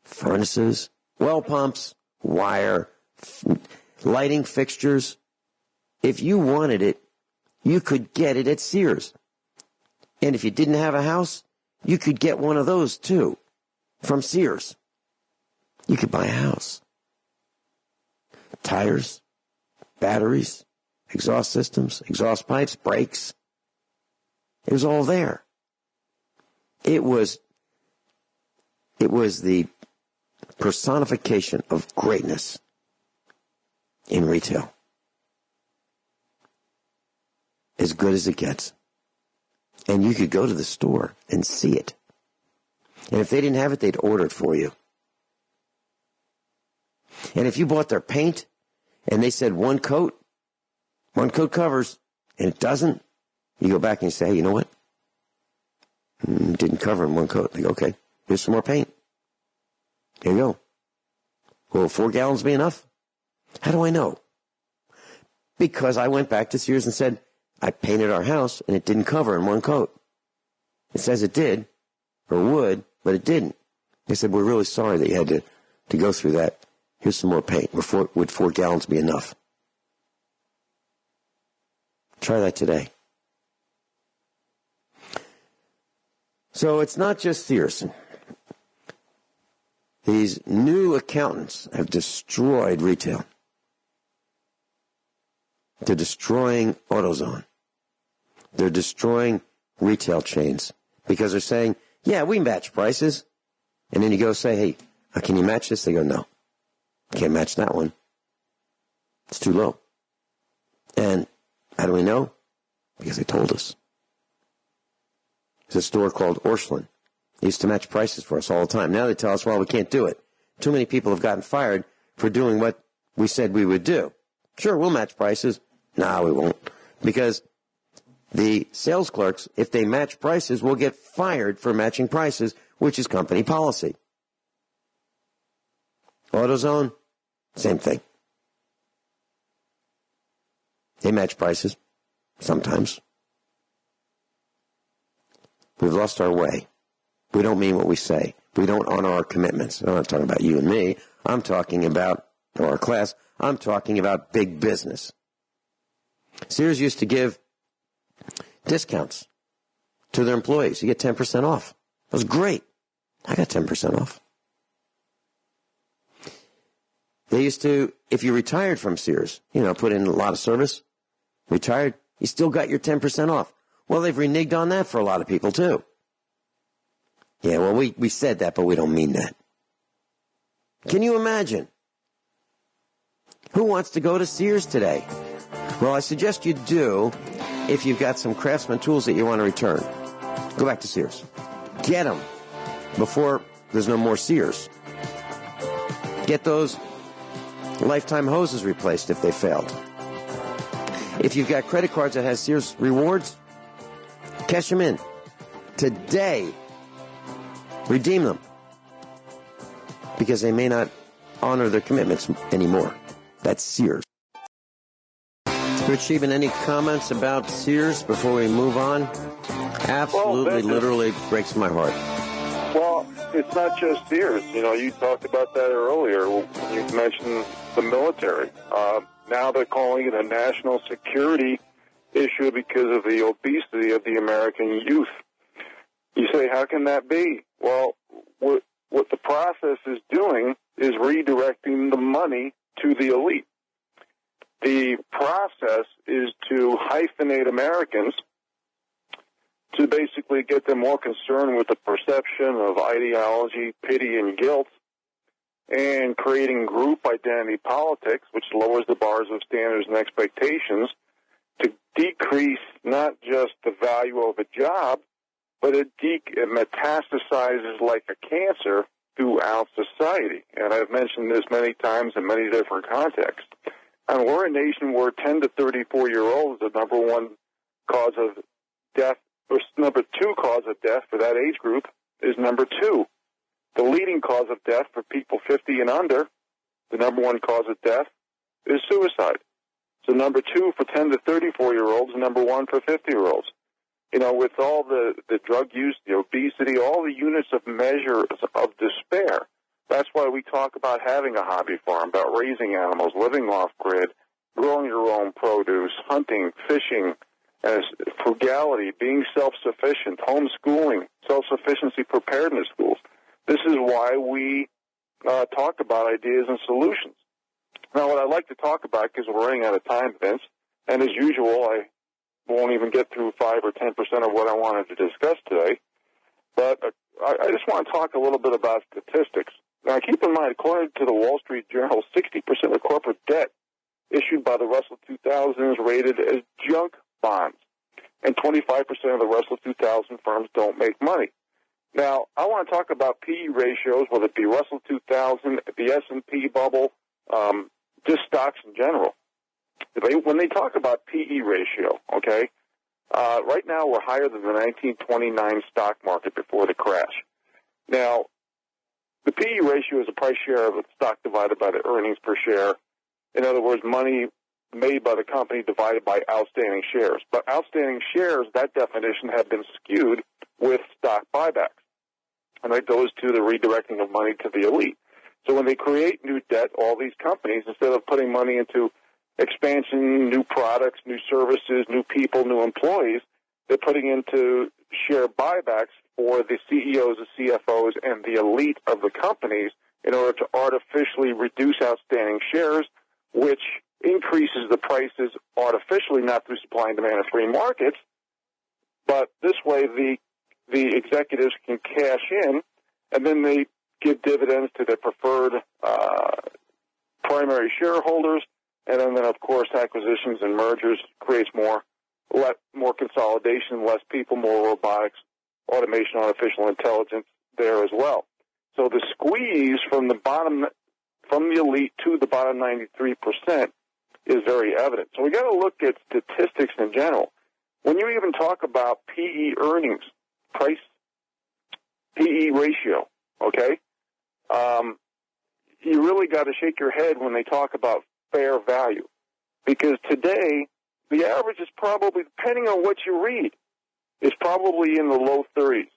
furnaces, well pumps, wire, lighting fixtures, if you wanted it, you could get it at Sears. And if you didn't have a house, you could get one of those too. from Sears. You could buy a house. Tires, batteries, exhaust systems, exhaust pipes, brakes. It was all there. It was the personification of greatness in retail. As good as it gets. And you could go to the store and see it. And if they didn't have it, they'd order it for you. And if you bought their paint and they said one coat covers, and it doesn't, you go back and you say, hey, you know what? It didn't cover in one coat. They go, okay, here's some more paint. Here you go. Will 4 gallons be enough? How do I know? Because I went back to Sears and said, I painted our house and it didn't cover in one coat. It says it did, or would, but it didn't. They said, we're really sorry that you had to go through that. Here's some more paint. Would 4 gallons be enough? Try that today. So it's not just Sears. These new accountants have destroyed retail. They're destroying AutoZone. They're destroying retail chains because they're saying, yeah, we match prices. And then you go say, hey, can you match this? They go, no, can't match that one. It's too low. And how do we know? Because they told us. There's a store called Orscheln. They used to match prices for us all the time. Now they tell us, well, we can't do it. Too many people have gotten fired for doing what we said we would do. Sure, we'll match prices. No, we won't. Because the sales clerks, if they match prices, will get fired for matching prices, which is company policy. AutoZone, same thing. They match prices, sometimes. We've lost our way. We don't mean what we say. We don't honor our commitments. I'm not talking about you and me. I'm talking about our class. I'm talking about big business. Sears used to give discounts to their employees. You get 10% off. That was great. I got 10% off. They used to, if you retired from Sears, put in a lot of service, retired, you still got your 10% off. Well, they've reneged on that for a lot of people, too. Yeah, well, we said that, but we don't mean that. Can you imagine? Who wants to go to Sears today? Well, I suggest you do if you've got some Craftsman tools that you want to return. Go back to Sears. Get them before there's no more Sears. Get those lifetime hoses replaced if they failed. If you've got credit cards that has Sears rewards, cash them in today. Redeem them because they may not honor their commitments anymore. That's Sears. Rich Scheben, any comments about Sears before we move on? Absolutely, literally breaks my heart. Well, it's not just Sears. You talked about that earlier. You mentioned the military. Now they're calling it a national security issue because of the obesity of the American youth. You say, how can that be? Well, what the process is doing is redirecting the money to the elite. The process is to hyphenate Americans to basically get them more concerned with the perception of ideology, pity, and guilt, and creating group identity politics, which lowers the bars of standards and expectations to decrease not just the value of a job, but it metastasizes like a cancer throughout society. And I've mentioned this many times in many different contexts. And we're a nation where 10 to 34-year-olds is the number one cause of death, or number two cause of death for that age group is number 2. The leading cause of death for people 50 and under, the number one cause of death, is suicide. So number 2 for 10 to 34-year-olds, number 1 for 50-year-olds. With all the drug use, the obesity, all the units of measure of despair, that's why we talk about having a hobby farm, about raising animals, living off-grid, growing your own produce, hunting, fishing, as frugality, being self-sufficient, homeschooling, self-sufficiency preparedness schools. This is why we talk about ideas and solutions. Now, what I'd like to talk about, because we're running out of time, Vince, and as usual, I won't even get through 5 or 10% of what I wanted to discuss today, but I just want to talk a little bit about statistics. Now, keep in mind, according to the Wall Street Journal, 60% of corporate debt issued by the Russell 2000 is rated as junk bonds, and 25% of the Russell 2000 firms don't make money. Now, I want to talk about PE ratios, whether it be Russell 2000, the S&P bubble, just stocks in general. When they talk about PE ratio, okay, right now we're higher than the 1929 stock market before the crash. Now, the PE ratio is the price share of the stock divided by the earnings per share. In other words, money made by the company divided by outstanding shares. But outstanding shares, that definition, have been skewed with stock buybacks. And that goes to the redirecting of money to the elite. So when they create new debt, all these companies, instead of putting money into expansion, new products, new services, new people, new employees, they're putting into share buybacks for the CEOs, the CFOs, and the elite of the companies in order to artificially reduce outstanding shares, which increases the prices artificially, not through supply and demand of free markets, but this way the executives can cash in, and then they give dividends to their preferred primary shareholders, and then, of course, acquisitions and mergers creates more consolidation, less people, more robotics, automation, artificial intelligence there as well. So the squeeze from the elite to the bottom 93% is very evident. So we got to look at statistics in general. When you even talk about PE earnings, price PE ratio, okay, you really got to shake your head when they talk about fair value, because today the average is probably, depending on what you read, is probably in the low 30s.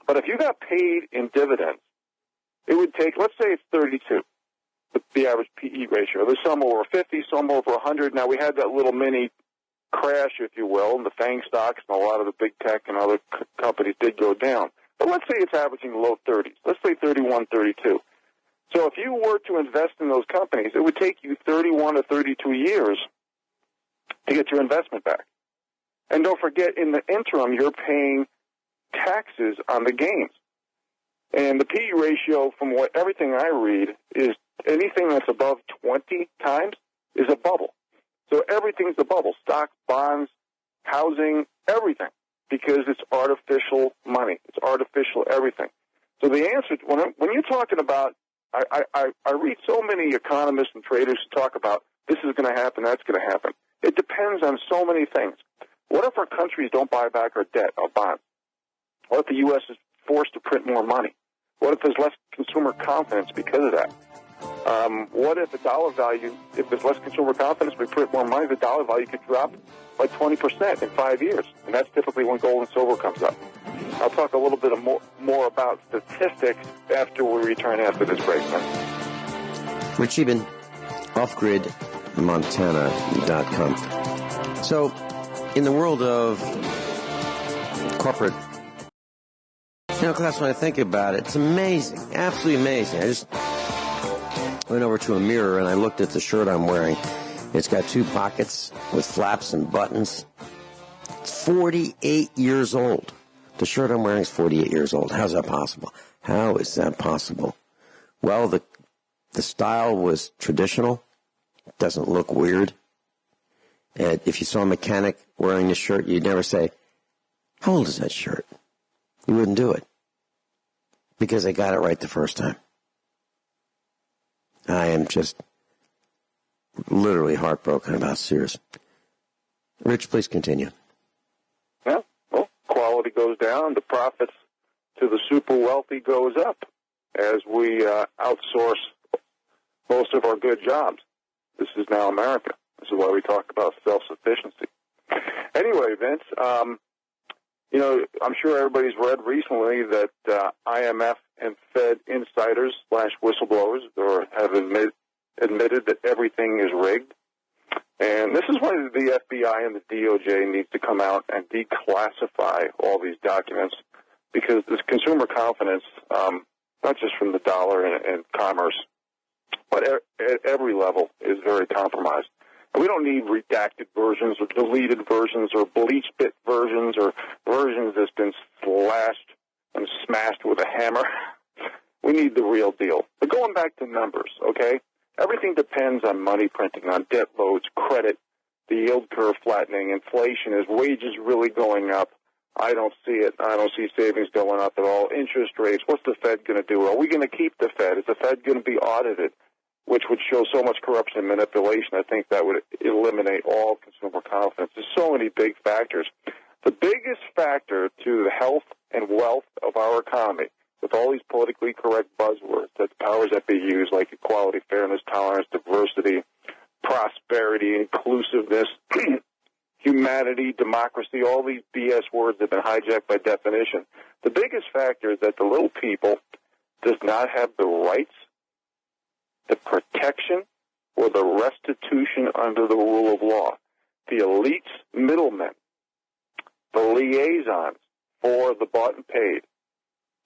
But if you got paid in dividends, it would take, let's say it's 32, the average PE ratio. There's some over 50, some over 100. Now, we had that little mini crash, if you will, and the FANG stocks and a lot of the big tech and other companies did go down. But let's say it's averaging low 30s. Let's say 31, 32. So if you were to invest in those companies, it would take you 31 to 32 years to get your investment back. And don't forget, in the interim, you're paying taxes on the gains. And the PE ratio, from everything I read, is anything that's above 20 times is a bubble. So everything's a bubble: stocks, bonds, housing, everything, because it's artificial money. It's artificial everything. So the answer, when you're talking about, I read so many economists and traders who talk about this is going to happen, that's going to happen. It depends on so many things. What if our countries don't buy back our debt, our bonds? What if the U.S. is forced to print more money? What if there's less consumer confidence because of that? What if the dollar value, if there's less consumer confidence, we print more money, the dollar value could drop by 20% in 5 years. And that's typically when gold and silver comes up. I'll talk a little bit more about statistics after we return after this break. Rich Scheben, offgridmontana.com. So, in the world of corporate, class, when I think about it, it's amazing, absolutely amazing. I just went over to a mirror and I looked at the shirt I'm wearing. It's got 2 pockets with flaps and buttons. It's 48 years old. The shirt I'm wearing is 48 years old. How's that possible? How is that possible? Well, the style was traditional. It doesn't look weird. And if you saw a mechanic wearing this shirt, you'd never say, "How old is that shirt?" You wouldn't do it, because they got it right the first time. I am just literally heartbroken about Sears. Rich, please continue. Yeah, well, quality goes down, the profits to the super wealthy goes up as we outsource most of our good jobs. This is now America. This is why we talk about self-sufficiency. Anyway, Vince, I'm sure everybody's read recently that IMF and Fed insiders / whistleblowers have admitted that everything is rigged. And this is why the FBI and the DOJ needs to come out and declassify all these documents, because this consumer confidence not just from the dollar and commerce, but at every level is very compromised. And we don't need redacted versions or deleted versions or bleach bit versions or versions that's been slashed and smashed with a hammer. We need the real deal. But going back to numbers, okay, everything depends on money printing, on debt loads, credit, the yield curve flattening, inflation. Is wages really going up? I don't see it. I don't see savings going up at all. Interest rates, what's the Fed going to do? Are we going to keep the Fed? Is the Fed going to be audited, which would show so much corruption and manipulation? I think that would eliminate all consumer confidence. There's so many big factors. The biggest factor to the health and wealth of our economy, with all these politically correct buzzwords that the powers that be use, like equality, fairness, tolerance, diversity, prosperity, inclusiveness, humanity, democracy, all these BS words have been hijacked by definition. The biggest factor is that the little people does not have the rights, the protection, or the restitution under the rule of law. The elites, middlemen, the liaisons for the bought and paid,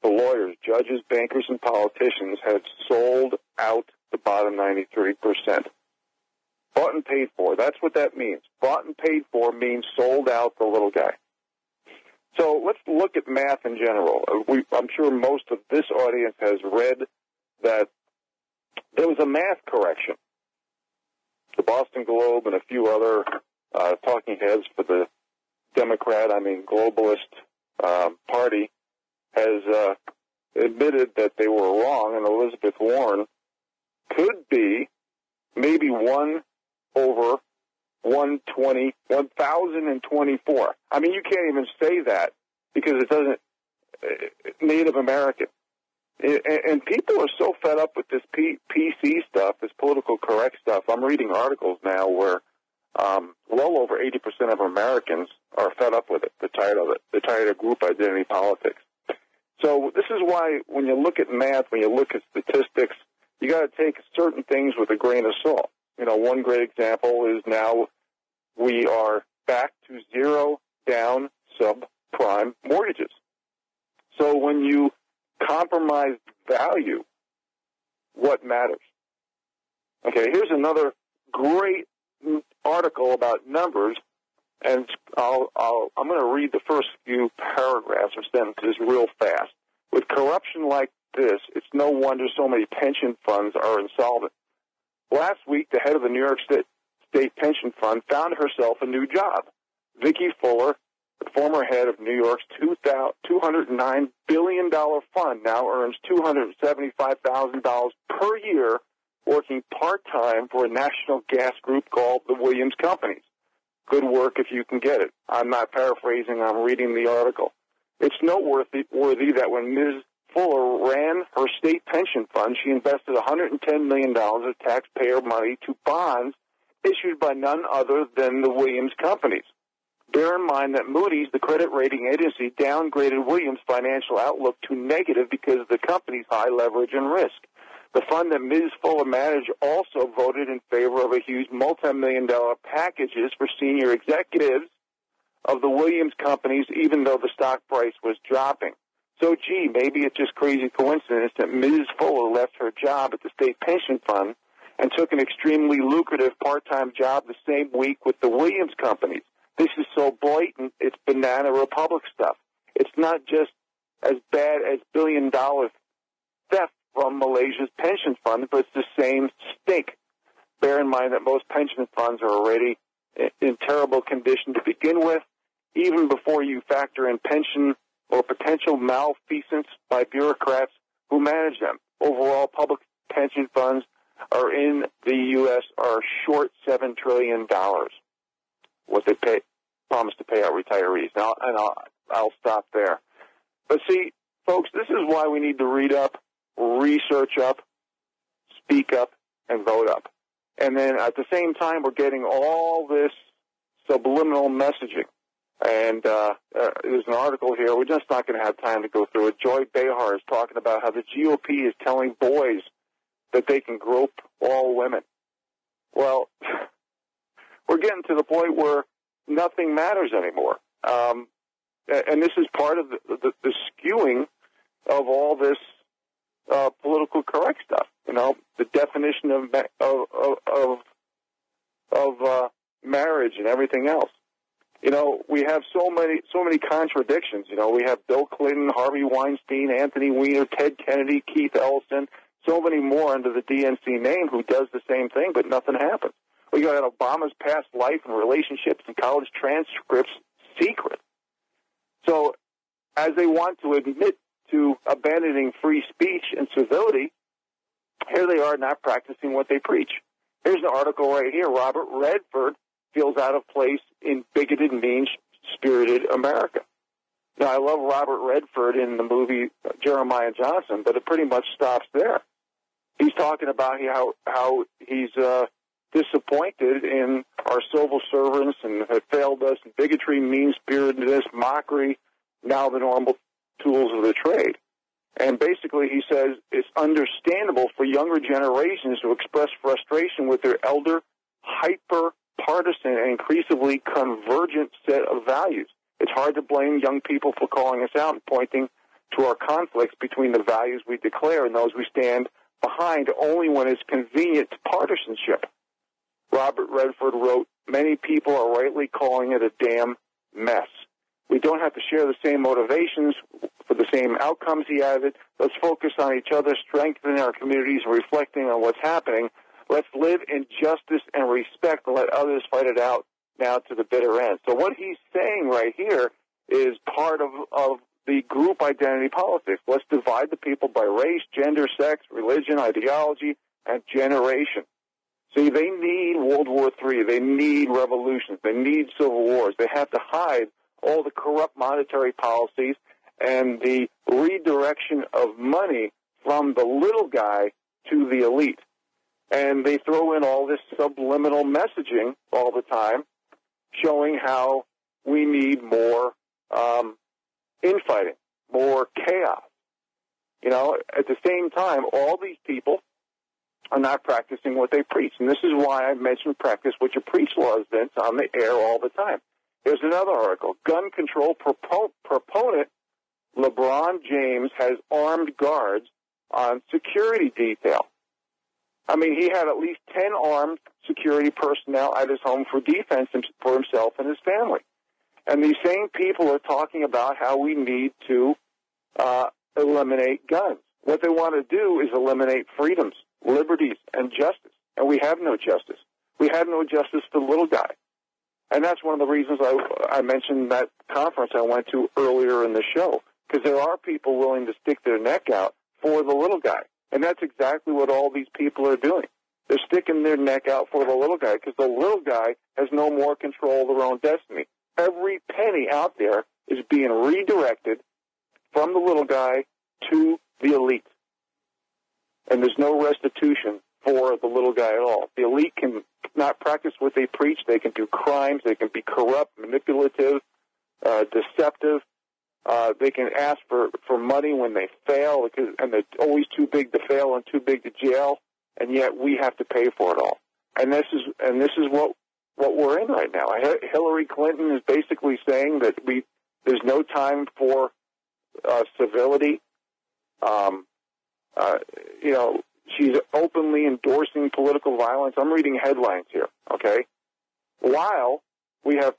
the lawyers, judges, bankers, and politicians have sold out the bottom 93%. Bought and paid for, that's what that means. Bought and paid for means sold out the little guy. So let's look at math in general. I'm sure most of this audience has read that there was a math correction. The Boston Globe and a few other talking heads for the globalist party has admitted that they were wrong, and Elizabeth Warren could be maybe 1 over 1,024. I mean, you can't even say that because it doesn't Native American. And people are so fed up with this PC stuff, this political correct stuff. I'm reading articles now where well over 80% of Americans are fed up with it. They're tired of it. They're tired of group identity politics. So this is why when you look at math, when you look at statistics, you got to take certain things with a grain of salt. You know, one great example is now we are back to zero down subprime mortgages. So when you compromise value, what matters? Okay, here's another great article about numbers, and I'm going to read the first few paragraphs or sentences real fast. With corruption like this, it's no wonder so many pension funds are insolvent. Last week, the head of the New York State Pension Fund found herself a new job. Vicki Fuller, the former head of New York's $209 billion fund, now earns $275,000 per year working part-time for a national gas group called the Williams Companies. Good work if you can get it. I'm not paraphrasing. I'm reading the article. It's noteworthy that when Ms. Fuller ran her state pension fund, she invested $110 million of taxpayer money to bonds issued by none other than the Williams Companies. Bear in mind that Moody's, the credit rating agency, downgraded Williams' financial outlook to negative because of the company's high leverage and risk. The fund that Ms. Fuller managed also voted in favor of a huge multi-million-dollar packages for senior executives of the Williams Companies, even though the stock price was dropping. So, gee, maybe it's just crazy coincidence that Ms. Fuller left her job at the state pension fund and took an extremely lucrative part-time job the same week with the Williams Companies. This is so blatant, it's Banana Republic stuff. It's not just as bad as billion-dollar theft from Malaysia's pension fund, but it's the same stink. Bear in mind that most pension funds are already in terrible condition to begin with, even before you factor in pension or potential malfeasance by bureaucrats who manage them. Overall, public pension funds are in the U.S. are short $7 trillion. What they promise to pay out retirees. Now, and I'll stop there. But see, folks, this is why we need to read up, research up, speak up, and vote up. And then at the same time, we're getting all this subliminal messaging. And there's an article here. We're just not going to have time to go through it. Joy Behar is talking about how the GOP is telling boys that they can grope all women. Well, we're getting to the point where nothing matters anymore. And this is part of the skewing of all this political correct stuff. You know, the definition of marriage and everything else. You know, we have so many contradictions. You know, we have Bill Clinton, Harvey Weinstein, Anthony Weiner, Ted Kennedy, Keith Ellison, so many more under the DNC name who does the same thing, but nothing happens. We got Obama's past life and relationships and college transcripts secret. So as they want to admit to abandoning free speech and civility, here they are not practicing what they preach. Here's an article right here. Robert Redford feels out of place in bigoted, mean-spirited America. Now, I love Robert Redford in the movie Jeremiah Johnson, but it pretty much stops there. He's talking about how he's disappointed in our civil servants and have failed us in bigotry, mean-spiritedness, mockery, now the normal tools of the trade. And basically he says it's understandable for younger generations to express frustration with their elder, hyper-partisan, and increasingly convergent set of values. It's hard to blame young people for calling us out and pointing to our conflicts between the values we declare and those we stand behind only when it's convenient to partisanship. Robert Redford wrote, many people are rightly calling it a damn mess. We don't have to share the same motivations for the same outcomes, he added. Let's focus on each other, strengthening our communities, and reflecting on what's happening. Let's live in justice and respect and let others fight it out now to the bitter end. So what he's saying right here is part of the group identity politics. Let's divide the people by race, gender, sex, religion, ideology, and generation. See, they need World War III. They need revolutions. They need civil wars. They have to hide all the corrupt monetary policies and the redirection of money from the little guy to the elite. And they throw in all this subliminal messaging all the time, showing how we need more infighting, more chaos. You know, at the same time, all these people are not practicing what they preach. And this is why I mentioned practice what you preach laws, Vince, on the air all the time. Here's another article. Gun control proponent LeBron James has armed guards on security detail. I mean, he had at least 10 armed security personnel at his home for defense for himself and his family. And these same people are talking about how we need to eliminate guns. What they want to do is eliminate freedoms, liberties, and justice. And we have no justice. We have no justice for the little guy. And that's one of the reasons I mentioned that conference I went to earlier in the show, because there are people willing to stick their neck out for the little guy. And that's exactly what all these people are doing. They're sticking their neck out for the little guy because the little guy has no more control of their own destiny. Every penny out there is being redirected from the little guy to the elite. And there's no restitution for the little guy at all. The elite can not practice what they preach. They can do crimes. They can be corrupt, manipulative, deceptive. They can ask for money when they fail, and they're always too big to fail and too big to jail, and yet we have to pay for it all. And this is what we're in right now. Hillary Clinton is basically saying that there's no time for civility. You know, she's openly endorsing political violence. I'm reading headlines here, okay? While we have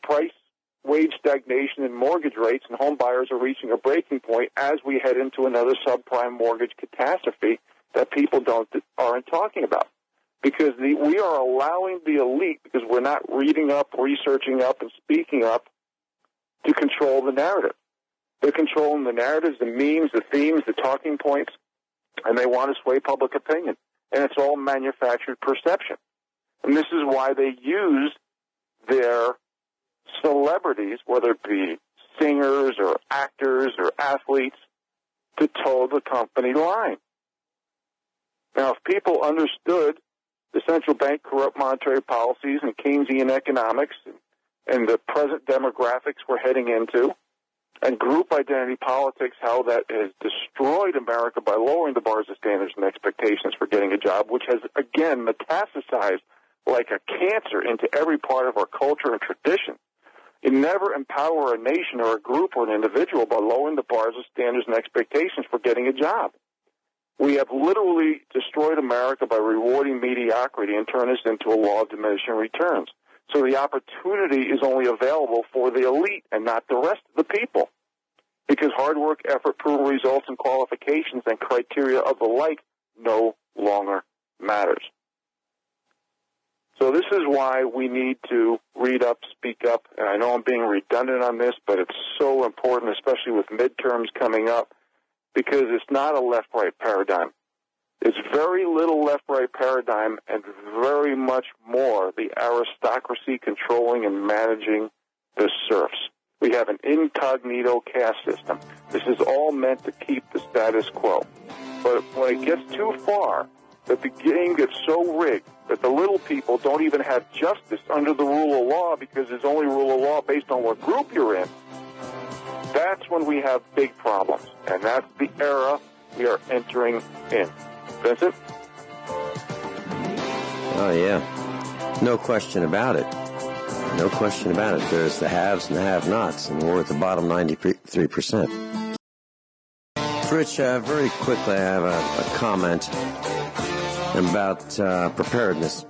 wage stagnation in mortgage rates, and home buyers are reaching a breaking point as we head into another subprime mortgage catastrophe that people aren't talking about. Because we are allowing the elite, because we're not reading up, researching up, and speaking up, to control the narrative. They're controlling the narratives, the memes, the themes, the talking points, and they want to sway public opinion. And it's all manufactured perception. And this is why they use their celebrities, whether it be singers or actors or athletes, to toe the company line. Now, if people understood the central bank corrupt monetary policies and Keynesian economics and the present demographics we're heading into, and group identity politics, how that has destroyed America by lowering the bars of standards and expectations for getting a job, which has, again, metastasized like a cancer into every part of our culture and tradition. You never empower a nation or a group or an individual by lowering the bars of standards and expectations for getting a job. We have literally destroyed America by rewarding mediocrity and turned this into a law of diminishing returns. So the opportunity is only available for the elite and not the rest of the people, because hard work, effort, proven results, and qualifications and criteria of the like no longer matters. So this is why we need to read up, speak up, and I know I'm being redundant on this, but it's so important, especially with midterms coming up, because it's not a left-right paradigm. It's very little left-right paradigm and very much more the aristocracy controlling and managing the serfs. We have an incognito caste system. This is all meant to keep the status quo. But when it gets too far, that the game gets so rigged that the little people don't even have justice under the rule of law because there's only rule of law based on what group you're in, that's when we have big problems. And that's the era we are entering in. Vincent? Oh, yeah. No question about it. No question about it. There's the haves and the have-nots, and we're at the bottom 93%. Rich, very quickly, I have a comment about preparedness.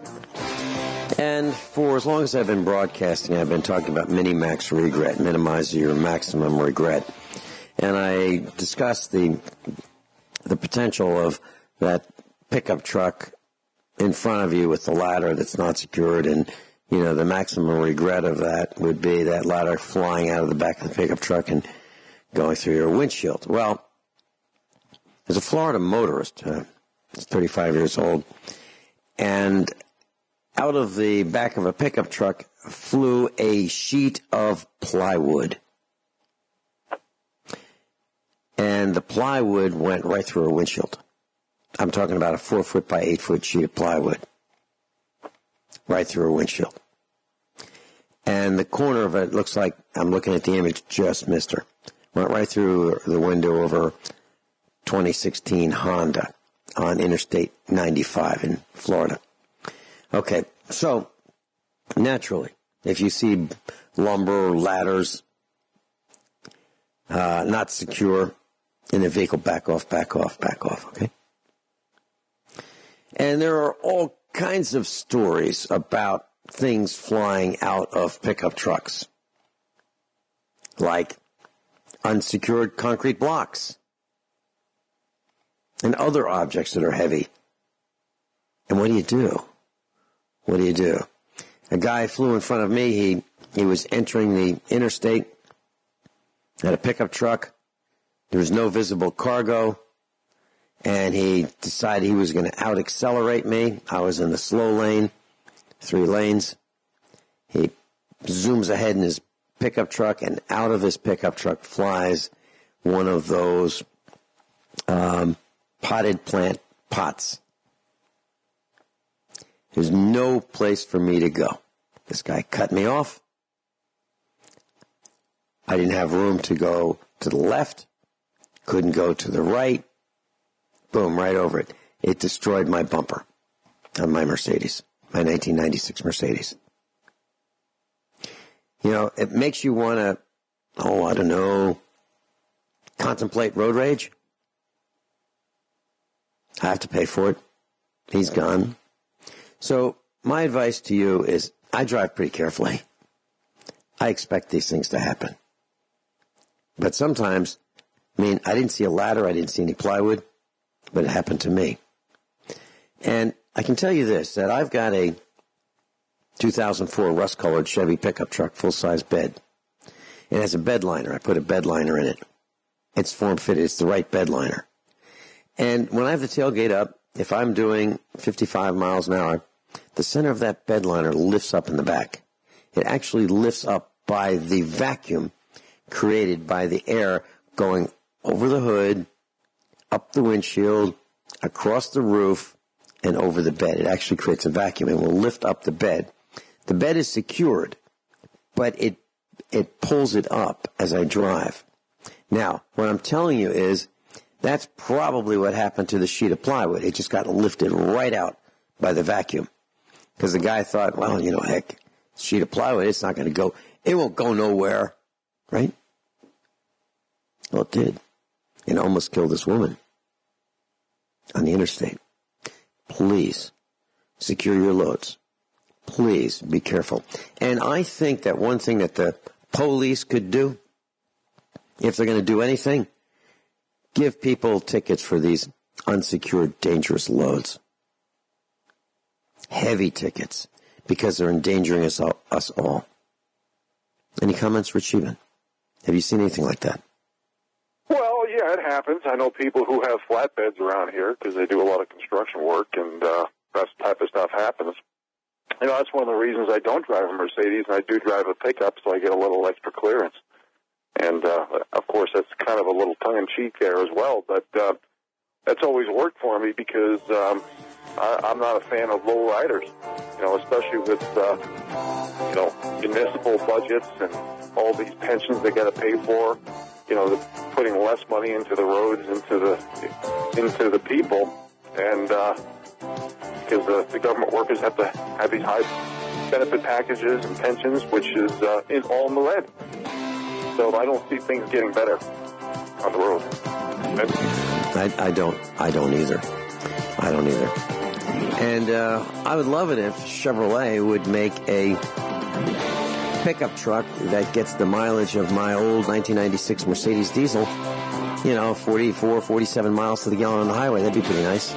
And for as long as I've been broadcasting, I've been talking about mini-max regret, minimize your maximum regret. And I discussed the potential of that pickup truck in front of you with the ladder that's not secured, and you know, the maximum regret of that would be that ladder flying out of the back of the pickup truck and going through your windshield. Well, there's a Florida motorist, he's 35 years old, and out of the back of a pickup truck flew a sheet of plywood. And the plywood went right through her windshield. I'm talking about a 4-foot by 8-foot sheet of plywood. Right through her windshield. And the corner of it looks like, I'm looking at the image, just missed her. Went right through the window of her 2016 Honda on Interstate 95 in Florida. Okay, so naturally, if you see lumber, ladders, not secure in the vehicle, back off, okay? And there are all kinds of stories about things flying out of pickup trucks, like unsecured concrete blocks and other objects that are heavy. And what do you do? What do you do? A guy flew in front of me. He was entering the interstate at a pickup truck. There was no visible cargo, and he decided he was going to out-accelerate me. I was in the slow lane, 3 lanes. He zooms ahead in his pickup truck, and out of his pickup truck flies one of those potted plant pots. There's no place for me to go. This guy cut me off. I didn't have room to go to the left. Couldn't go to the right. Boom, right over it. It destroyed my bumper on my Mercedes, my 1996 Mercedes. You know, it makes you want to, contemplate road rage. I have to pay for it. He's gone. So my advice to you is, I drive pretty carefully. I expect these things to happen. But sometimes, I didn't see a ladder, I didn't see any plywood, but it happened to me. And I can tell you this, that I've got a 2004 rust-colored Chevy pickup truck, full-size bed. It has a bed liner. I put a bed liner in it. It's form-fitted. It's the right bed liner. And when I have the tailgate up, if I'm doing 55 miles an hour, the center of that bed liner lifts up in the back. It actually lifts up by the vacuum created by the air going over the hood, up the windshield, across the roof, and over the bed. It actually creates a vacuum and will lift up the bed. The bed is secured, but it pulls it up as I drive. Now, what I'm telling you is that's probably what happened to the sheet of plywood. It just got lifted right out by the vacuum. Because the guy thought, well, heck, sheet of plywood, it's not going to go. It won't go nowhere, right? Well, it did. It almost killed this woman. on the interstate, please secure your loads. Please be careful. And I think that one thing that the police could do, if they're going to do anything, give people tickets for these unsecured, dangerous loads. Heavy tickets, because they're endangering us all. Any comments, Rich Scheben? Have you seen anything like that? Well, yeah, it happens. I know people who have flatbeds around here because they do a lot of construction work, and that type of stuff happens. You know, that's one of the reasons I don't drive a Mercedes, and I do drive a pickup, so I get a little extra clearance. And, of course, that's kind of a little tongue-in-cheek there as well, but that's always worked for me because I'm not a fan of low riders, you know, especially with, you know, municipal budgets and all these pensions they got to pay for. You know, they're putting less money into the roads, into the people, and because the government workers have to have these high benefit packages and pensions, which is all in the red. So I don't see things getting better on the road. I don't either. And I would love it if Chevrolet would make a pickup truck that gets the mileage of my old 1996 Mercedes diesel, you know, 44, 47 miles to the gallon on the highway. That'd be pretty nice.